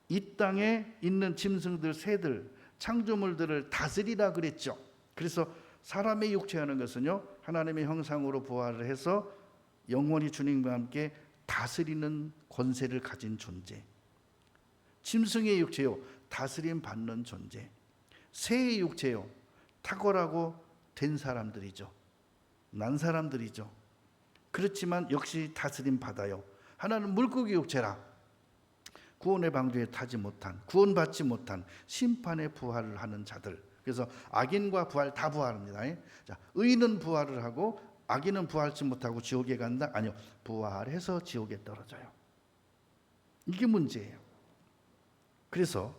이 땅에 있는 짐승들, 새들, 창조물들을 다스리라 그랬죠. 그래서 사람의 육체에 하는 것은요, 하나님의 형상으로 부활을 해서 영원히 주님과 함께 다스리는 권세를 가진 존재. 짐승의 육체요, 다스림 받는 존재. 새의 육체요, 탁월하고 된 사람들이죠. 난 사람들이죠. 그렇지만 역시 다스림 받아요. 하나는 물고기 육체라. 구원의 방주에 타지 못한, 구원받지 못한 심판의 부활을 하는 자들. 그래서 악인과 부활 다 부활합니다. 자, 의인은 부활을 하고 악인은 부활치 못하고 지옥에 간다? 아니요, 부활해서 지옥에 떨어져요. 이게 문제예요. 그래서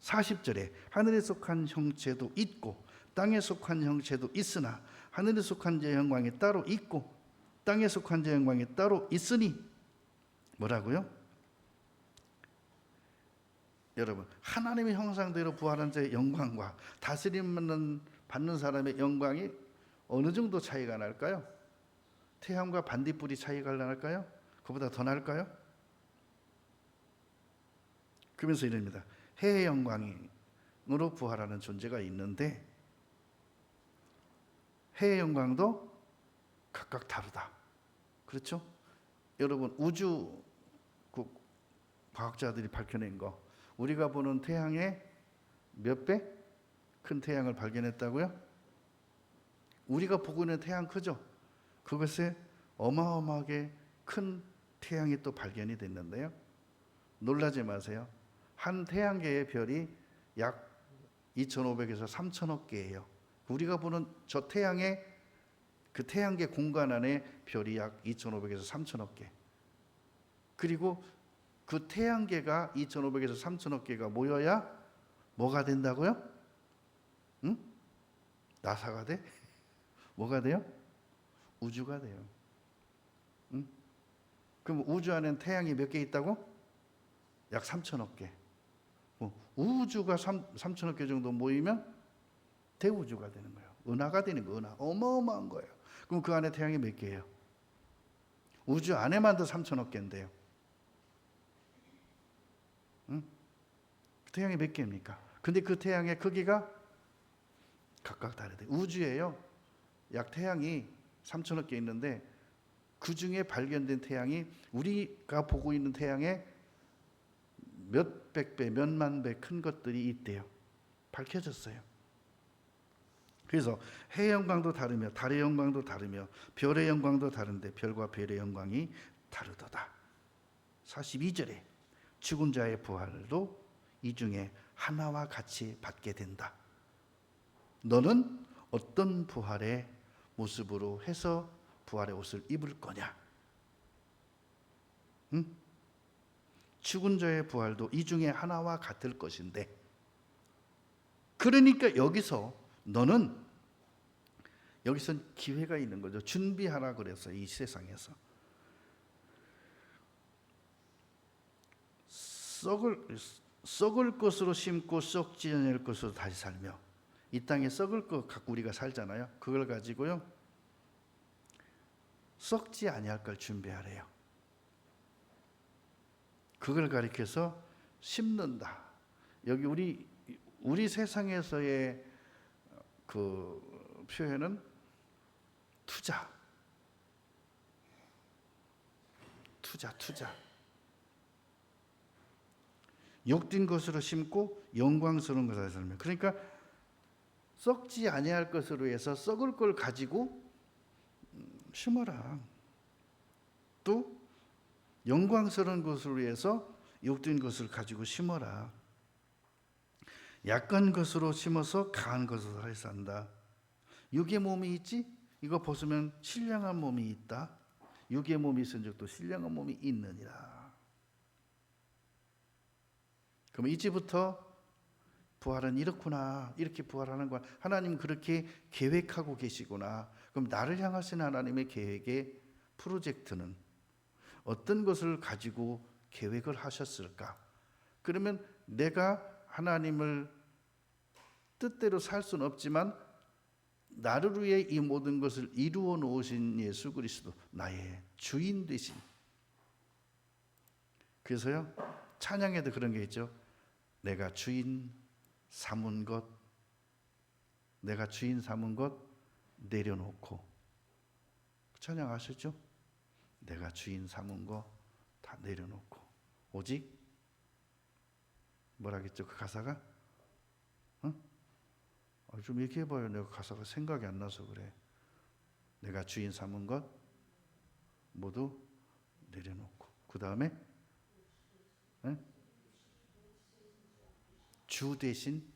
40절에 하늘에 속한 형체도 있고 땅에 속한 형체도 있으나 하늘에 속한 자 영광이 따로 있고 땅에 속한 자 영광이 따로 있으니 뭐라고요? 여러분, 하나님의 형상대로 부활한 자의 영광과 다스림을 받는 사람의 영광이 어느 정도 차이가 날까요? 태양과 반딧불이 차이가 날까요? 그보다 더 날까요? 그러면서 이럽니다. 해의 영광으로 부활하는 존재가 있는데 해의 영광도 각각 다르다. 그렇죠? 여러분, 우주 과학자들이 밝혀낸 거, 우리가 보는 태양의 몇 배 큰 태양을 발견했다고요? 우리가 보고 있는 태양 크죠? 그것에 어마어마하게 큰 태양이 또 발견이 됐는데요. 놀라지 마세요. 한 태양계의 별이 약 2,500에서 3,000억 개예요. 우리가 보는 저 태양의 그 태양계 공간 안에 별이 약 2,500에서 3,000억 개. 그리고 그 태양계가 2,500에서 3,000억 개가 모여야 뭐가 된다고요? 응? 나사가 돼? 뭐가 돼요? 우주가 돼요. 응? 그럼 우주 안에는 태양이 몇 개 있다고? 약 3,000억 개. 우주가 3,000억 개 정도 모이면 대우주가 되는 거예요. 은하가 되는 거예요. 은하. 어마어마한 거예요. 그럼 그 안에 태양이 몇 개예요? 우주 안에만도 3,000억 개인데요. 응? 태양이 몇 개입니까? 근데 그 태양의 크기가 각각 다르대. 우주에요, 약 태양이 3,000억 개 있는데 그 중에 발견된 태양이 우리가 보고 있는 태양의 몇백 배, 몇만 배 큰 것들이 있대요. 밝혀졌어요. 그래서 해의 영광도 다르며 달의 영광도 다르며 별의 영광도 다른데 별과 별의 영광이 다르도다. 42절에 죽은 자의 부활도 이 중에 하나와 같이 받게 된다. 너는 어떤 부활의 모습으로 해서 부활의 옷을 입을 거냐? 응? 죽은 자의 부활도 이 중에 하나와 같을 것인데, 그러니까 여기서 너는, 여기선 기회가 있는 거죠. 준비하라 그랬어요. 이 세상에서 썩을 것으로 심고 썩지 않을 것으로 다시 살며, 이 땅에 썩을 것 갖고 우리가 살잖아요. 그걸 가지고요, 썩지 아니할 걸 준비하래요. 그걸 가리켜서 심는다. 여기 우리 세상에서의 그 표현은 투자. 욕된 것으로 심고 영광스러운 것으로 살며. 그러니까 썩지 아니할 것으로 해서 썩을 걸 가지고 심어라. 또 영광스러운 것으로 해서 욕된 것을 가지고 심어라. 약한 것으로 심어서 강한 것으로 살 산다. 육의 몸이 있지? 이거 벗으면 신령한 몸이 있다. 육의 몸이 있은 적도 신령한 몸이 있느니라. 그럼 이제부터 부활은 이렇구나. 이렇게 부활하는 거야. 하나님 그렇게 계획하고 계시구나. 그럼 나를 향하신 하나님의 계획의 프로젝트는 어떤 것을 가지고 계획을 하셨을까? 그러면 내가 하나님을 뜻대로 살 수는 없지만 나를 위해 이 모든 것을 이루어 놓으신 예수 그리스도, 나의 주인 되신. 그래서요, 찬양에도 그런 게 있죠. 내가 주인 삼은 것, 내가 주인 삼은 것 내려놓고. 찬양하셨죠? 내가 주인 삼은 거 다 내려놓고 오직 뭐라겠죠? 그 가사가? 좀 얘기해봐요. 내가 가사가 생각이 안 나서 그래. 내가 주인 삼은 것 모두 내려놓고, 그 다음에 주 대신,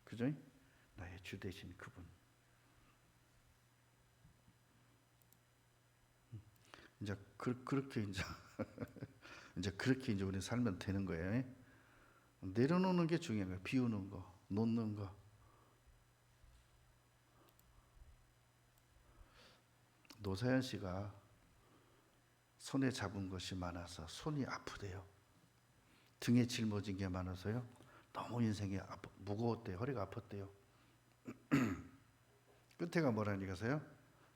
그죠? 나의 주 대신 그분. 이제 그렇게 이제 그렇게 이제 우리 살면 되는 거예요. 내려놓는 게 중요한 거예요. 비우는 거, 놓는 거. 노사연 씨가 손에 잡은 것이 많아서 손이 아프대요. 등에 짊어진 게 많아서요. 너무 인생이 무거웠대요. 허리가 아팠대요. 끝에가 뭐라니 가서요?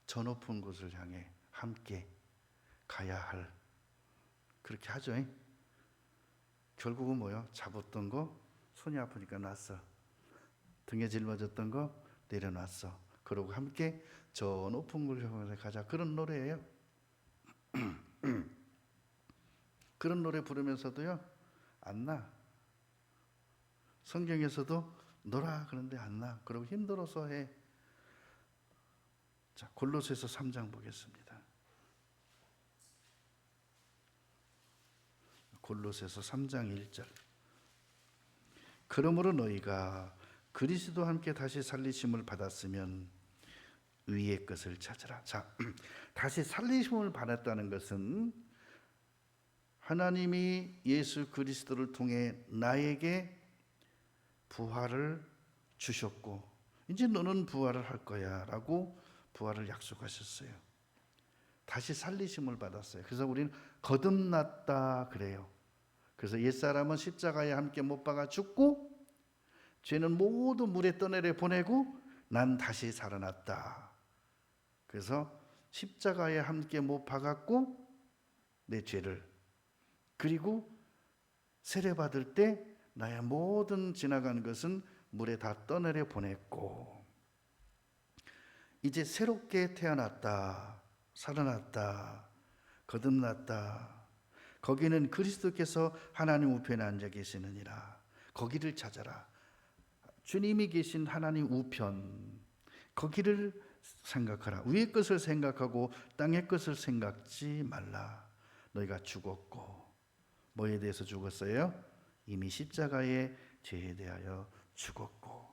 저 높은 곳을 향해 함께 가야 할. 그렇게 하죠. 결국은 뭐요? 잡았던 거 손이 아프니까 놨어. 등에 짊어졌던 거 내려놨어. 그러고 함께 저 높은 곳을 향해 가자. 그런 노래예요. 그런 노래 부르면서도요, 안 나. 성경에서도 너라 그런데 안 나. 그러고 힘들어서 해. 자, 골로새서 3장 보겠습니다. 골로새서 3장 1절. 그러므로 너희가 그리스도와 함께 다시 살리심을 받았으면 위의 것을 찾으라. 자, 다시 살리심을 받았다는 것은 하나님이 예수 그리스도를 통해 나에게 부활을 주셨고 이제 너는 부활을 할 거야 라고 부활을 약속하셨어요. 다시 살리심을 받았어요. 그래서 우리는 거듭났다 그래요. 그래서 옛사람은 십자가에 함께 못 박아 죽고 죄는 모두 물에 떠내려 보내고 난 다시 살아났다. 그래서 십자가에 함께 못 박았고 내 죄를, 그리고 세례받을 때 나의 모든 지나간 것은 물에 다 떠내려 보냈고 이제 새롭게 태어났다. 살아났다. 거듭났다. 거기는 그리스도께서 하나님 우편에 앉아 계시느니라. 거기를 찾아라. 주님이 계신 하나님 우편, 거기를 생각하라. 위의 것을 생각하고 땅의 것을 생각지 말라. 너희가 죽었고. 뭐에 대해서 죽었어요? 이미 십자가의 죄에 대하여 죽었고,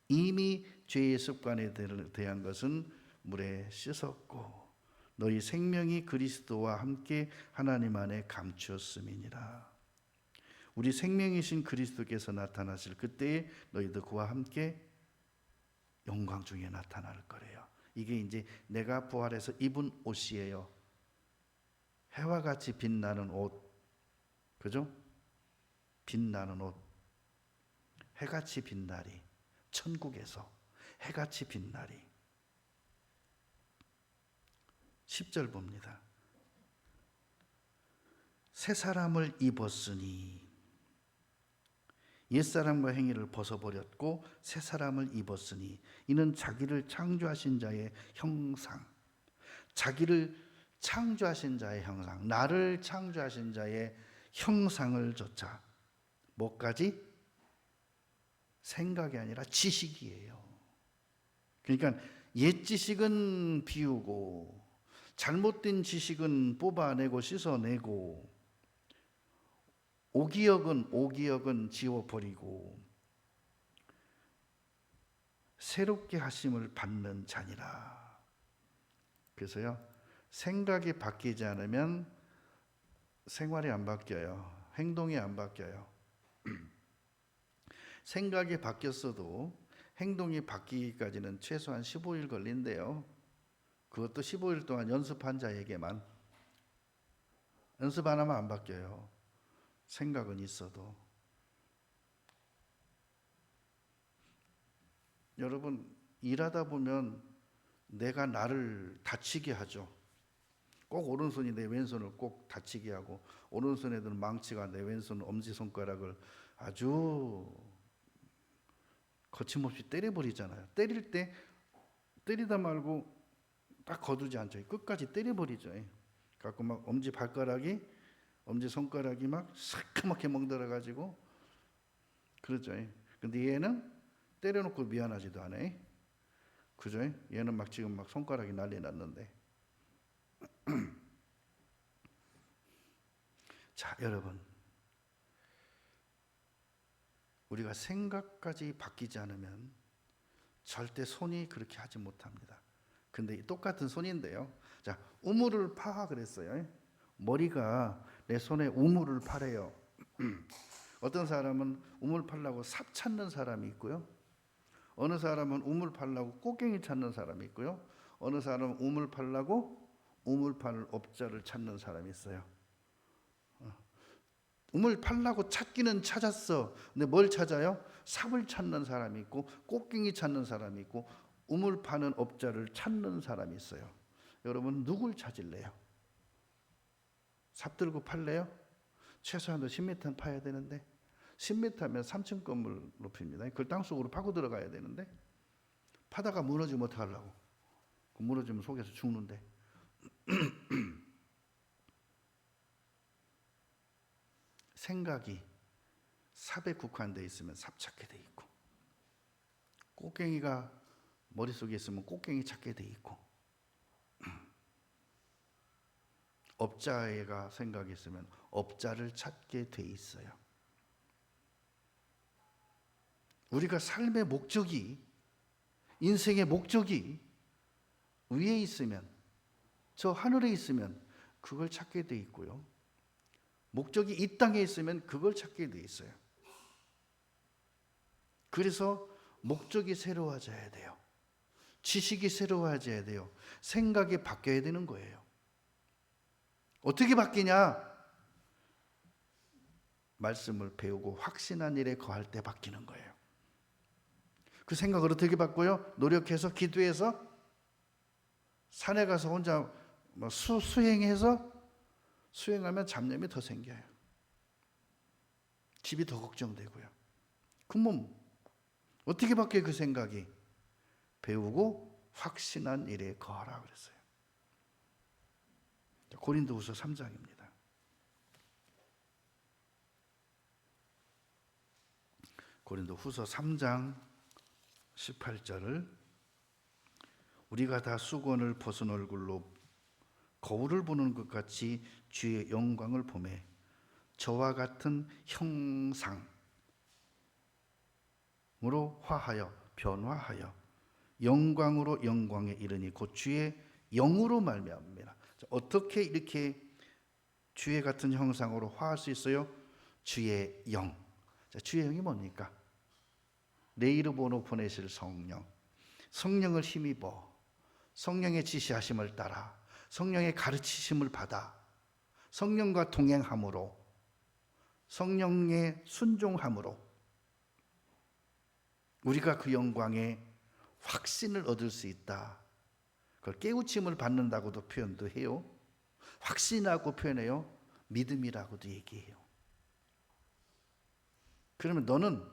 이미 죄의 습관에 대한 것은 물에 씻었고, 너희 생명이 그리스도와 함께 하나님 안에 감추었음이니라. 우리 생명이신 그리스도께서 나타나실 그때에 너희도 그와 함께 영광 중에 나타날 거래요. 이게 이제 내가 부활해서 입은 옷이에요. 해와 같이 빛나는 옷, 그죠? 빛나는 옷, 해같이 빛나리. 천국에서 해같이 빛나리. 10절 봅니다. 새 사람을 입었으니, 옛사람과 행위를 벗어버렸고 새 사람을 입었으니 이는 자기를 창조하신 자의 형상, 자기를 창조하신 자의 형상, 나를 창조하신 자의 형상을 조차 뭐까지? 생각이 아니라 지식이에요. 그러니까 옛 지식은 비우고 잘못된 지식은 뽑아내고 씻어내고 오기역은 지워버리고 새롭게 하심을 받는 자니라. 그래서요, 생각이 바뀌지 않으면 생활이 안 바뀌어요. 행동이 안 바뀌어요. 생각이 바뀌었어도 행동이 바뀌기까지는 최소한 15일 걸린대요. 그것도 15일 동안 연습한 자에게만. 연습 안 하면 안 바뀌어요. 생각은 있어도. 여러분, 일하다 보면 내가 나를 다치게 하죠. 꼭 오른손이 내 왼손을 꼭 다치게 하고, 오른손에 드는 망치가 내 왼손 엄지손가락을 아주 거침없이 때려버리잖아요. 때릴 때 때리다 말고 딱 거두지 않죠. 끝까지 때려버리죠. 갖고 막 엄지손가락이 막 새카맣게 멍들어가지고 그러죠. 근데 얘는 때려놓고 미안하지도 않아. 그죠? 얘는 막 지금 막 손가락이 난리 났는데. 자, 여러분, 우리가 생각까지 바뀌지 않으면 절대 손이 그렇게 하지 못합니다. 근데 똑같은 손인데요. 자, 우물을 파 그랬어요. 머리가 내 손에 우물을 파래요. 어떤 사람은 우물 파려고 삽 찾는 사람이 있고요. 어느 사람은 우물 파려고 꽃갱이 찾는 사람이 있고요. 어느 사람은 우물 파려고 우물 팔 업자를 찾는 사람이 있어요. 우물 파려고 찾기는 찾았어. 근데 뭘 찾아요? 삽을 찾는 사람이 있고 꽃갱이 찾는 사람이 있고 우물 파는 업자를 찾는 사람이 있어요. 여러분, 누굴 찾을래요? 삽 들고 팔래요? 최소한도 10m는 파야 되는데 10m면 3층 건물 높이입니다. 그걸 땅속으로 파고 들어가야 되는데 파다가 무너지면 어떡하려고? 무너지면 속에서 죽는데. 생각이 삽에 국한되어 있으면 삽 찾게 돼 있고, 꽃갱이가 머릿속에 있으면 꽃갱이 찾게 돼 있고, 업자가 생각이 있으면 업자를 찾게 돼 있어요. 우리가 삶의 목적이, 인생의 목적이 위에 있으면, 저 하늘에 있으면 그걸 찾게 돼 있고요. 목적이 이 땅에 있으면 그걸 찾게 돼 있어요. 그래서 목적이 새로워져야 돼요. 지식이 새로워져야 돼요. 생각이 바뀌어야 되는 거예요. 어떻게 바뀌냐? 말씀을 배우고 확신한 일에 거할 때 바뀌는 거예요. 그 생각을 어떻게 바꿔요? 노력해서, 기도해서, 산에 가서 혼자 수행하면 잡념이 더 생겨요. 집이 더 걱정되고요. 그럼 어떻게 바뀌어요? 그 생각이 배우고 확신한 일에 거하라 그랬어요. 고린도후서 3장입니다. 고린도후서 3장 18절을 우리가 다 수건을 벗은 얼굴로 거울을 보는 것 같이 주의 영광을 보매 저와 같은 형상으로 화하여 변화하여 영광으로 영광에 이르니 곧 주의 영으로 말미암습니다. 어떻게 이렇게 주의 같은 형상으로 화할 수 있어요? 주의 영. 자, 주의 영이 뭡니까? 내 이름으로 보내실 성령. 성령을 힘입어 성령의 지시하심을 따라 성령의 가르치심을 받아 성령과 동행함으로 성령의 순종함으로 우리가 그 영광의 확신을 얻을 수 있다. 그걸 깨우침을 받는다고도 표현도 해요. 확신이라고 표현해요. 믿음이라고도 얘기해요. 그러면 너는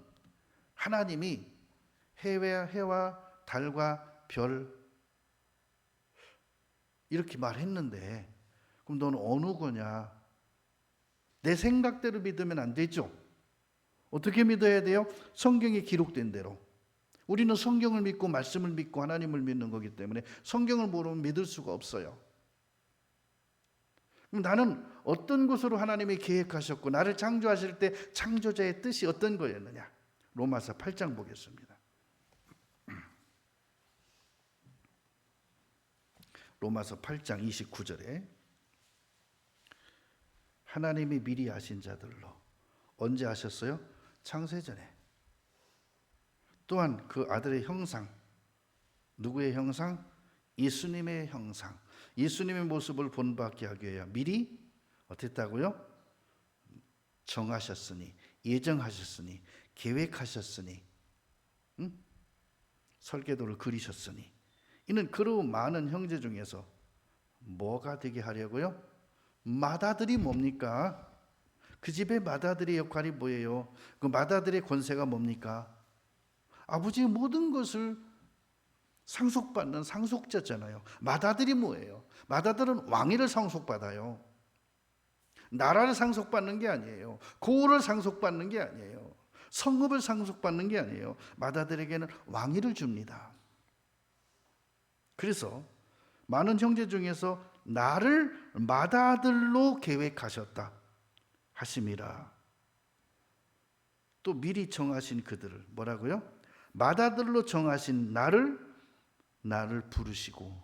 하나님이 해와 달과 별 이렇게 말했는데 그럼 너는 어느 거냐? 내 생각대로 믿으면 안 되죠. 어떻게 믿어야 돼요? 성경에 기록된 대로. 우리는 성경을 믿고 말씀을 믿고 하나님을 믿는 거기 때문에 성경을 모르면 믿을 수가 없어요. 그럼 나는 어떤 것으로 하나님이 계획하셨고 나를 창조하실 때 창조자의 뜻이 어떤 거였느냐? 로마서 8장 보겠습니다. 로마서 8장 29절에 하나님이 미리 아신 자들로 언제 아셨어요? 창세전에. 또한 그 아들의 형상, 누구의 형상? 예수님의 형상, 예수님의 모습을 본받게 하기 위하여 미리 어땠다고요? 정하셨으니, 예정하셨으니, 계획하셨으니, 설계도를 그리셨으니. 이는 그러한 많은 형제 중에서 뭐가 되게 하려고요? 맏아들이 뭡니까? 그 집의 맏아들의 역할이 뭐예요? 그 맏아들의 권세가 뭡니까? 아버지의 모든 것을 상속받는 상속자잖아요. 맏아들이 뭐예요? 맏아들은 왕위를 상속받아요. 나라를 상속받는 게 아니에요. 고을을 상속받는 게 아니에요. 성읍을 상속받는 게 아니에요. 맏아들에게는 왕위를 줍니다. 그래서 많은 형제 중에서 나를 맏아들로 계획하셨다 하심이라. 또 미리 정하신 그들을 뭐라고요? 맏아들로 정하신 나를 부르시고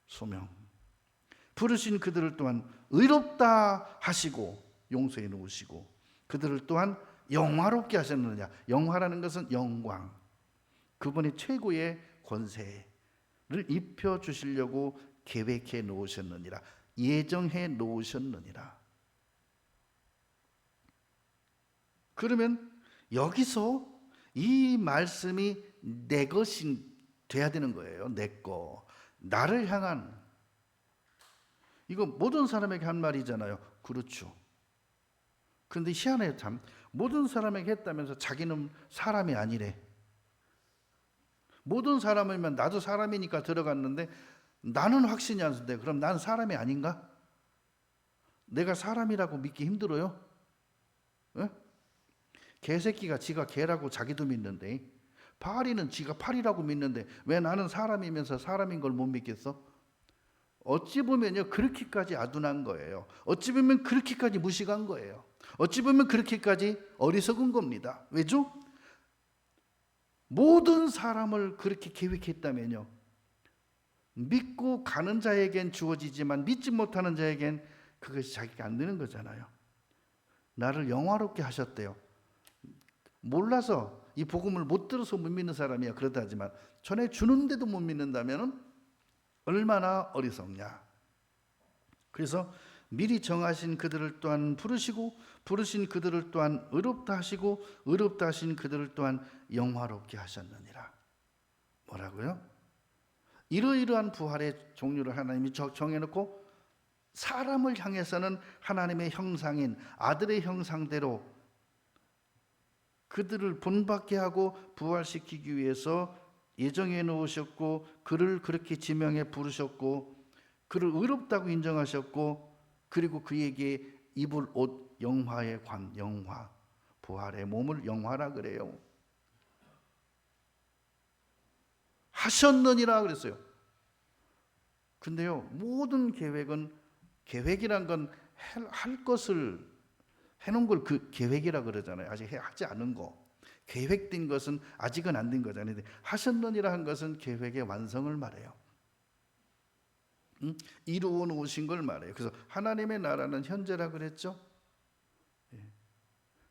소명. 부르신 그들을 또한 의롭다 하시고 용서해 놓으시고 그들을 또한 영화롭게 하셨느냐. 영화라는 것은 영광, 그분의 최고의 권세를 입혀 주시려고 계획해 놓으셨느니라. 예정해 놓으셨느니라. 그러면 여기서 이 말씀이 내 것이 돼야 되는 거예요. 내 거. 나를 향한. 이거 모든 사람에게 한 말이잖아요. 그렇죠. 그런데 희한해요. 참 모든 사람에게 했다면서 자기는 사람이 아니래. 모든 사람이면 나도 사람이니까 들어갔는데 나는 확신이 안 서는데 그럼 난 사람이 아닌가? 내가 사람이라고 믿기 힘들어요? 에? 개새끼가 지가 개라고 자기도 믿는데, 파리는 지가 파리라고 믿는데 왜 나는 사람이면서 사람인 걸 못 믿겠어? 어찌 보면요, 그렇게까지 아둔한 거예요. 어찌 보면 그렇게까지 무식한 거예요. 어찌 보면 그렇게까지 어리석은 겁니다. 왜죠? 모든 사람을 그렇게 계획했다면요, 믿고 가는 자에겐 주어지지만 믿지 못하는 자에겐 그것이 자기가 안 되는 거잖아요. 나를 영화롭게 하셨대요. 몰라서 이 복음을 못 들어서 못 믿는 사람이야. 그렇다 하지만 전해 주는데도 못 믿는다면 얼마나 어리석냐. 그래서 미리 정하신 그들을 또한 부르시고 부르신 그들을 또한 의롭다 하시고 의롭다 하신 그들을 또한 영화롭게 하셨느니라. 뭐라고요? 이러이러한 부활의 종류를 하나님이 정해놓고 사람을 향해서는 하나님의 형상인 아들의 형상대로 그들을 본받게 하고 부활시키기 위해서 예정해 놓으셨고 그를 그렇게 지명해 부르셨고 그를 의롭다고 인정하셨고 그리고 그에게 입을 옷 영화의 관, 영화, 부활의 몸을 영화라 그래요. 하셨느니라 그랬어요. 근데요, 모든 계획은, 계획이란 건 할 것을 해놓은 걸 그 계획이라 그러잖아요. 아직 하지 않은 거. 계획된 것은 아직은 안 된 거잖아요. 하셨느니라 한 것은 계획의 완성을 말해요. 이루어 놓으신 걸 말해요. 그래서 하나님의 나라는 현재라 그랬죠.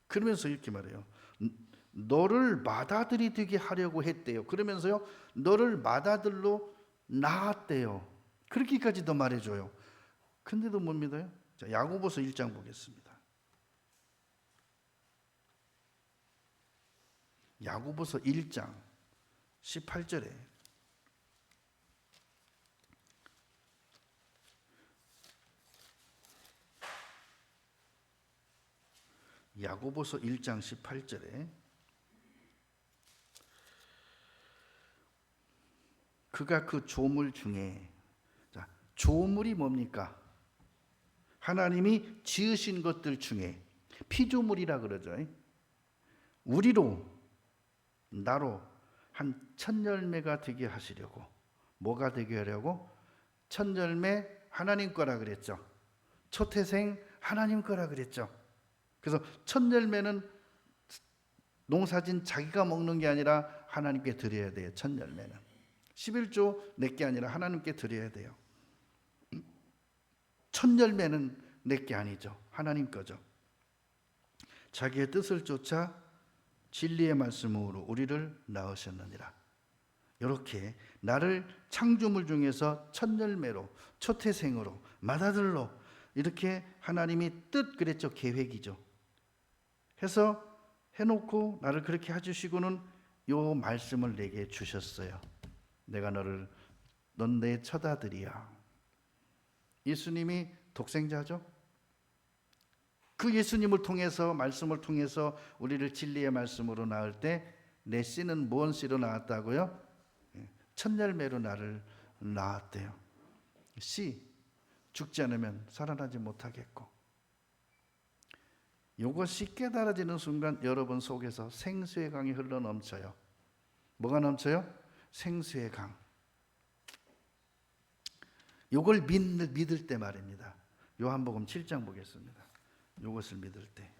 그러면서 이렇게 말해요. 너를 맏아들이 되게 하려고 했대요. 그러면서요, 너를 맏아들로 낳았대요. 그렇게까지도 말해줘요. 근데도 못 믿어요? 자, 야고보서 1장 보겠습니다. 야고보서 1장 18절에 야고보서 1장 18절에 그가 그 조물 중에, 자, 조물이 뭡니까? 하나님이 지으신 것들 중에 피조물이라 그러죠. 우리로 나로 한 첫 열매가 되게 하시려고. 뭐가 되게 하려고? 첫 열매 하나님 거라 그랬죠. 초태생 하나님 거라 그랬죠. 그래서 첫 열매는 농사진 자기가 먹는 게 아니라 하나님께 드려야 돼요. 첫 열매는 11조 내게 아니라 하나님께 드려야 돼요. 첫 열매는 내게 아니죠. 하나님 거죠. 자기의 뜻을 쫓아 진리의 말씀으로 우리를 낳으셨느니라. 이렇게 나를 창조물 중에서 첫 열매로, 초태생으로, 맏아들로 이렇게 하나님이 뜻 그랬죠. 계획이죠. 해서 해놓고 나를 그렇게 해주시고는 요 말씀을 내게 주셨어요. 내가 넌 내 첫 아들이야. 예수님이 독생자죠. 그 예수님을 통해서, 말씀을 통해서 우리를 진리의 말씀으로 낳을 때 내 씨는 무슨 씨로 낳았다고요? 첫 열매로 나를 낳았대요. 씨, 죽지 않으면 살아나지 못하겠고. 이것이 깨달아지는 순간 여러분 속에서 생수의 강이 흘러 넘쳐요. 뭐가 넘쳐요? 생수의 강. 이걸 믿을 때 말입니다. 요한복음 7장 보겠습니다. 이것을 믿을 때.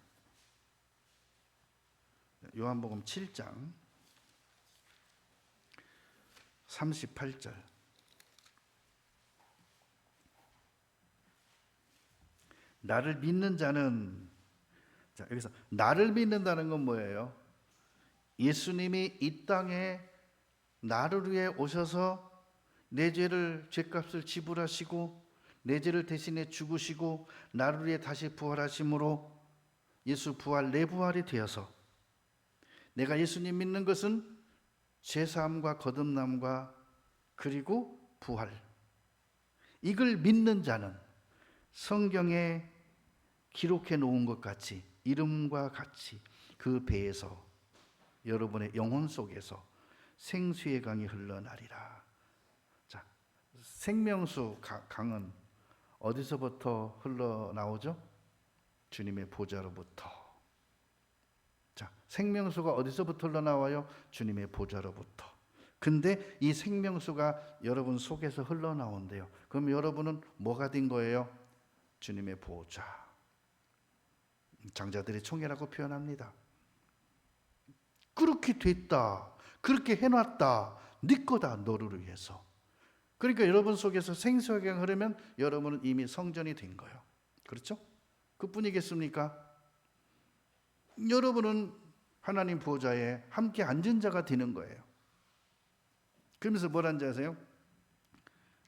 요한복음 7장 38절. 나를 믿는 자는, 자, 여기서 나를 믿는다는 건 뭐예요? 예수님이 이 땅에 나를 위해 오셔서 내 죄값을 지불하시고 내 죄를 대신해 죽으시고 나를 위해 다시 부활하심으로 예수 부활, 내 부활이 되어서 내가 예수님 믿는 것은 죄사함과 거듭남과 그리고 부활. 이걸 믿는 자는 성경에 기록해 놓은 것 같이, 이름과 같이 그 배에서 여러분의 영혼 속에서 생수의 강이 흘러나리라. 자, 생명수 강은 어디서부터 흘러나오죠? 주님의 보좌로부터. 자, 생명수가 어디서부터 흘러나와요? 주님의 보좌로부터. 근데 이 생명수가 여러분 속에서 흘러나온대요. 그럼 여러분은 뭐가 된 거예요? 주님의 보좌. 장자들의 총회라고 표현합니다. 그렇게 됐다. 그렇게 해놨다. 네 거다. 너를 위해서. 그러니까 여러분 속에서 생수의 강이 흐르면 여러분은 이미 성전이 된 거예요. 그렇죠? 그뿐이겠습니까? 여러분은 하나님 보좌에 함께 앉은 자가 되는 거예요. 그러면서 뭐라는지 아세요?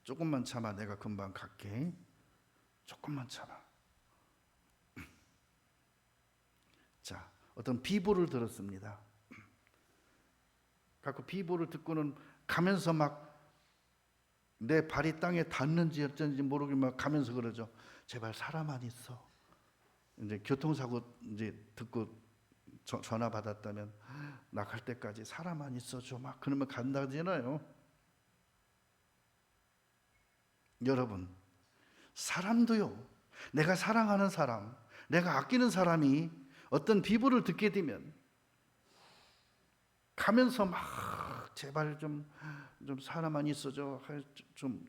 조금만 참아. 내가 금방 갈게. 조금만 참아. 자, 어떤 비보를 들었습니다. 갖고 비보를 듣고는 가면서 막 내 발이 땅에 닿는지 어쩐지 모르게 막 가면서 그러죠. 제발 살아만 있어. 이제 교통사고 이제 듣고 전화 받았다면 나 갈 때까지 살아만 있어줘. 막 그러면 간다잖아요. 여러분, 사람도요. 내가 사랑하는 사람, 내가 아끼는 사람이 어떤 비보를 듣게 되면 가면서 막 제발 좀 살아만 있어줘. 좀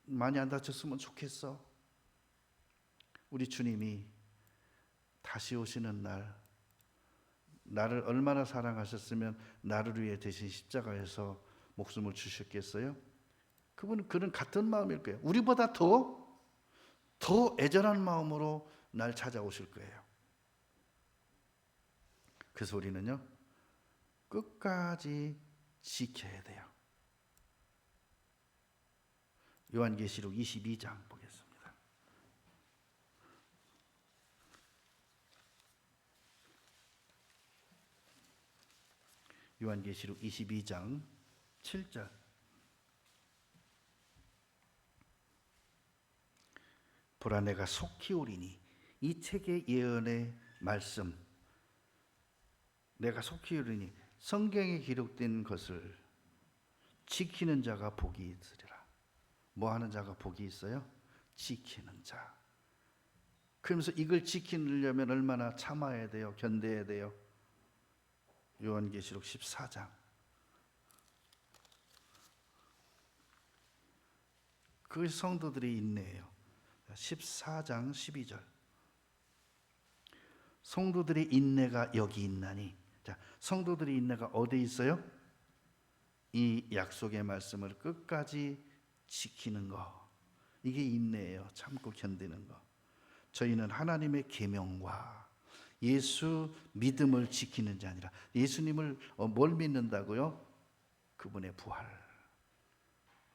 많이 안 다쳤으면 좋겠어. 우리 주님이 다시 오시는 날, 나를 얼마나 사랑하셨으면 나를 위해 대신 십자가에서 목숨을 주셨겠어요? 그는 같은 마음일 거예요. 우리보다 더 애절한 마음으로 날 찾아오실 거예요. 그래서 우리는요, 끝까지 지켜야 돼요. 요한계시록 22장 보겠습니다. 요한계시록 22장 7절. 보라, 내가 속히 오리니. 이 책의 예언의 말씀, 내가 속히 오리니 성경에 기록된 것을 지키는 자가 복이 있으리라. 뭐 하는 자가 복이 있어요? 지키는 자. 그러면서 이걸 지키려면 얼마나 참아야 돼요? 견뎌야 돼요? 요한계시록 14장. 그 성도들의 인내예요. 14장 12절. 성도들의 인내가 여기 있나니. 자, 성도들의 인내가 어디에 있어요? 이 약속의 말씀을 끝까지 지키는 거. 이게 인내예요. 참고 견디는 거. 저희는 하나님의 계명과 예수 믿음을 지키는 자 아니라 예수님을 뭘 믿는다고요? 그분의 부활을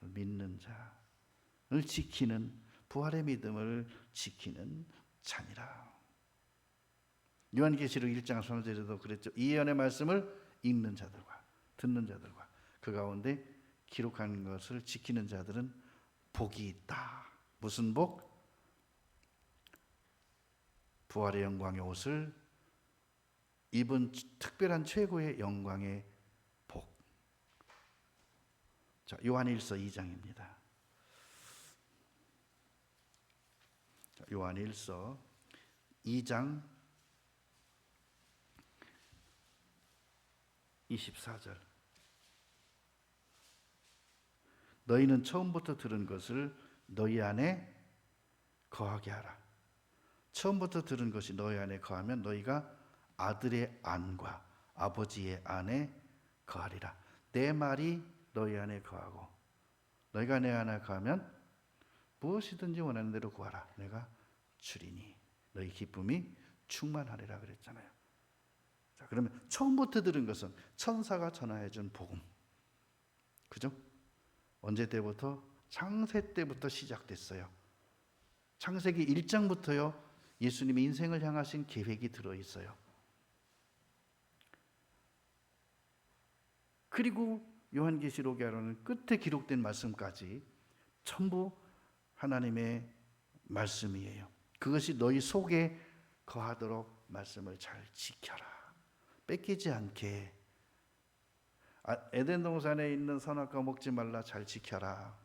믿는 자를 지키는, 부활의 믿음을 지키는 자니라. 요한계시록 1장 3절에도 그랬죠. 이 예언의 말씀을 읽는 자들과 듣는 자들과 그 가운데 기록한 것을 지키는 자들은 복이 있다. 무슨 복? 부활의 영광의 옷을 입은 특별한 최고의 영광의 복. 자, 요한일서 2장입니다. 자, 요한일서 2장 24절. 너희는 처음부터 들은 것을 너희 안에 거하게 하라. 처음부터 들은 것이 너희 안에 거하면 너희가 아들의 안과 아버지의 안에 거하리라. 내 말이 너희 안에 거하고 너희가 내 안에 거하면 무엇이든지 원하는 대로 구하라. 내가 주리니 너희 기쁨이 충만하리라 그랬잖아요. 자, 그러면 처음부터 들은 것은 천사가 전하해 준 복음. 그죠? 언제 때부터? 창세 때부터 시작됐어요. 창세기 1장부터요. 예수님의 인생을 향하신 계획이 들어있어요. 그리고 요한계시록에는 끝에 기록된 말씀까지 전부 하나님의 말씀이에요. 그것이 너희 속에 거하도록 말씀을 잘 지켜라. 뺏기지 않게. 에덴 동산에 있는 선악과 먹지 말라 잘 지켜라.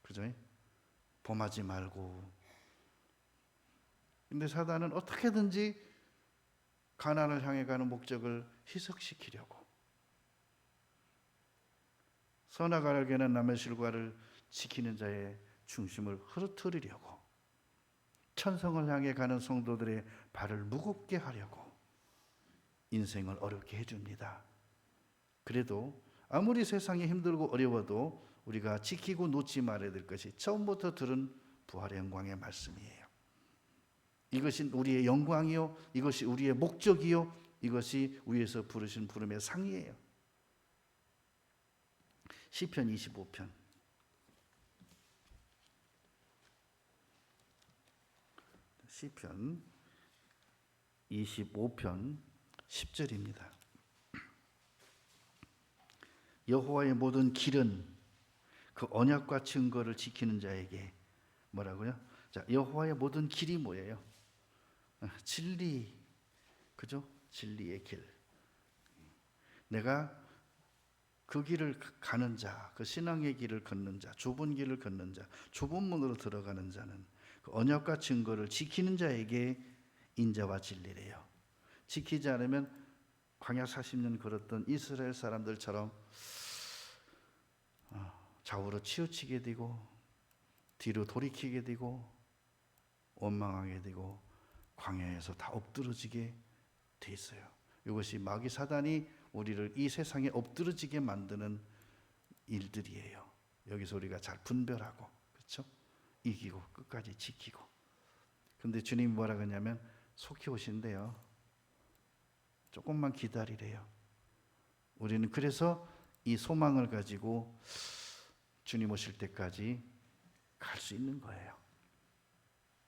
그죠? 범하지 말고. 근데 사단은 어떻게든지 가나안을 향해 가는 목적을 희석시키려고 선악을 알게는 남의 실과를 지키는 자의 중심을 흐트리려고 천성을 향해 가는 성도들의 발을 무겁게 하려고 인생을 어렵게 해줍니다. 그래도 아무리 세상이 힘들고 어려워도 우리가 지키고 놓지 말아야 될 것이 처음부터 들은 부활의 영광의 말씀이에요. 이것이 우리의 영광이요, 이것이 우리의 목적이요, 이것이 위에서 부르신 부름의 상이에요. 시편 25편. 시편 25편 10절입니다. 여호와의 모든 길은 그 언약과 증거를 지키는 자에게 뭐라고요? 자, 여호와의 모든 길이 뭐예요? 진리, 그죠? 진리의 길. 내가 그 길을 가는 자, 그 신앙의 길을 걷는 자, 좁은 길을 걷는 자, 좁은 문으로 들어가는 자는 그 언약과 증거를 지키는 자에게 인자와 진리래요. 지키지 않으면 광야 40년 걸었던 이스라엘 사람들처럼 좌우로 치우치게 되고 뒤로 돌이키게 되고 원망하게 되고 광야에서 다 엎드러지게 돼 있어요. 이것이 마귀 사단이 우리를 이 세상에 엎드러지게 만드는 일들이에요. 여기서 우리가 잘 분별하고, 그렇죠? 이기고 끝까지 지키고. 근데 주님이 뭐라 그러냐면 속히 오신대요. 조금만 기다리래요. 우리는 그래서 이 소망을 가지고 주님 오실 때까지 갈 수 있는 거예요.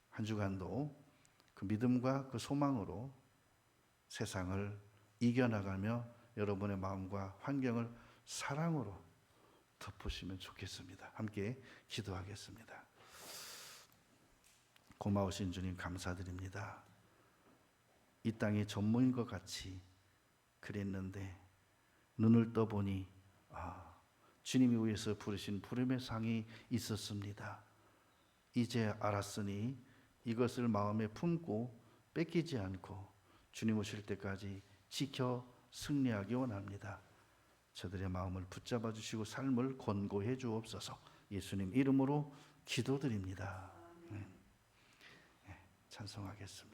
한 주간도 그 믿음과 그 소망으로 세상을 이겨나가며 여러분의 마음과 환경을 사랑으로 덮으시면 좋겠습니다. 함께 기도하겠습니다. 고마우신 주님 감사드립니다. 이 땅의 전무인 것 같이 그랬는데 눈을 떠보니 주님이 위해서 부르신 부름의 상이 있었습니다. 이제 알았으니 이것을 마음에 품고 뺏기지 않고 주님 오실 때까지 지켜 승리하기 원합니다. 저들의 마음을 붙잡아 주시고 삶을 권고해 주옵소서. 예수님 이름으로 기도드립니다. 찬송하겠습니다.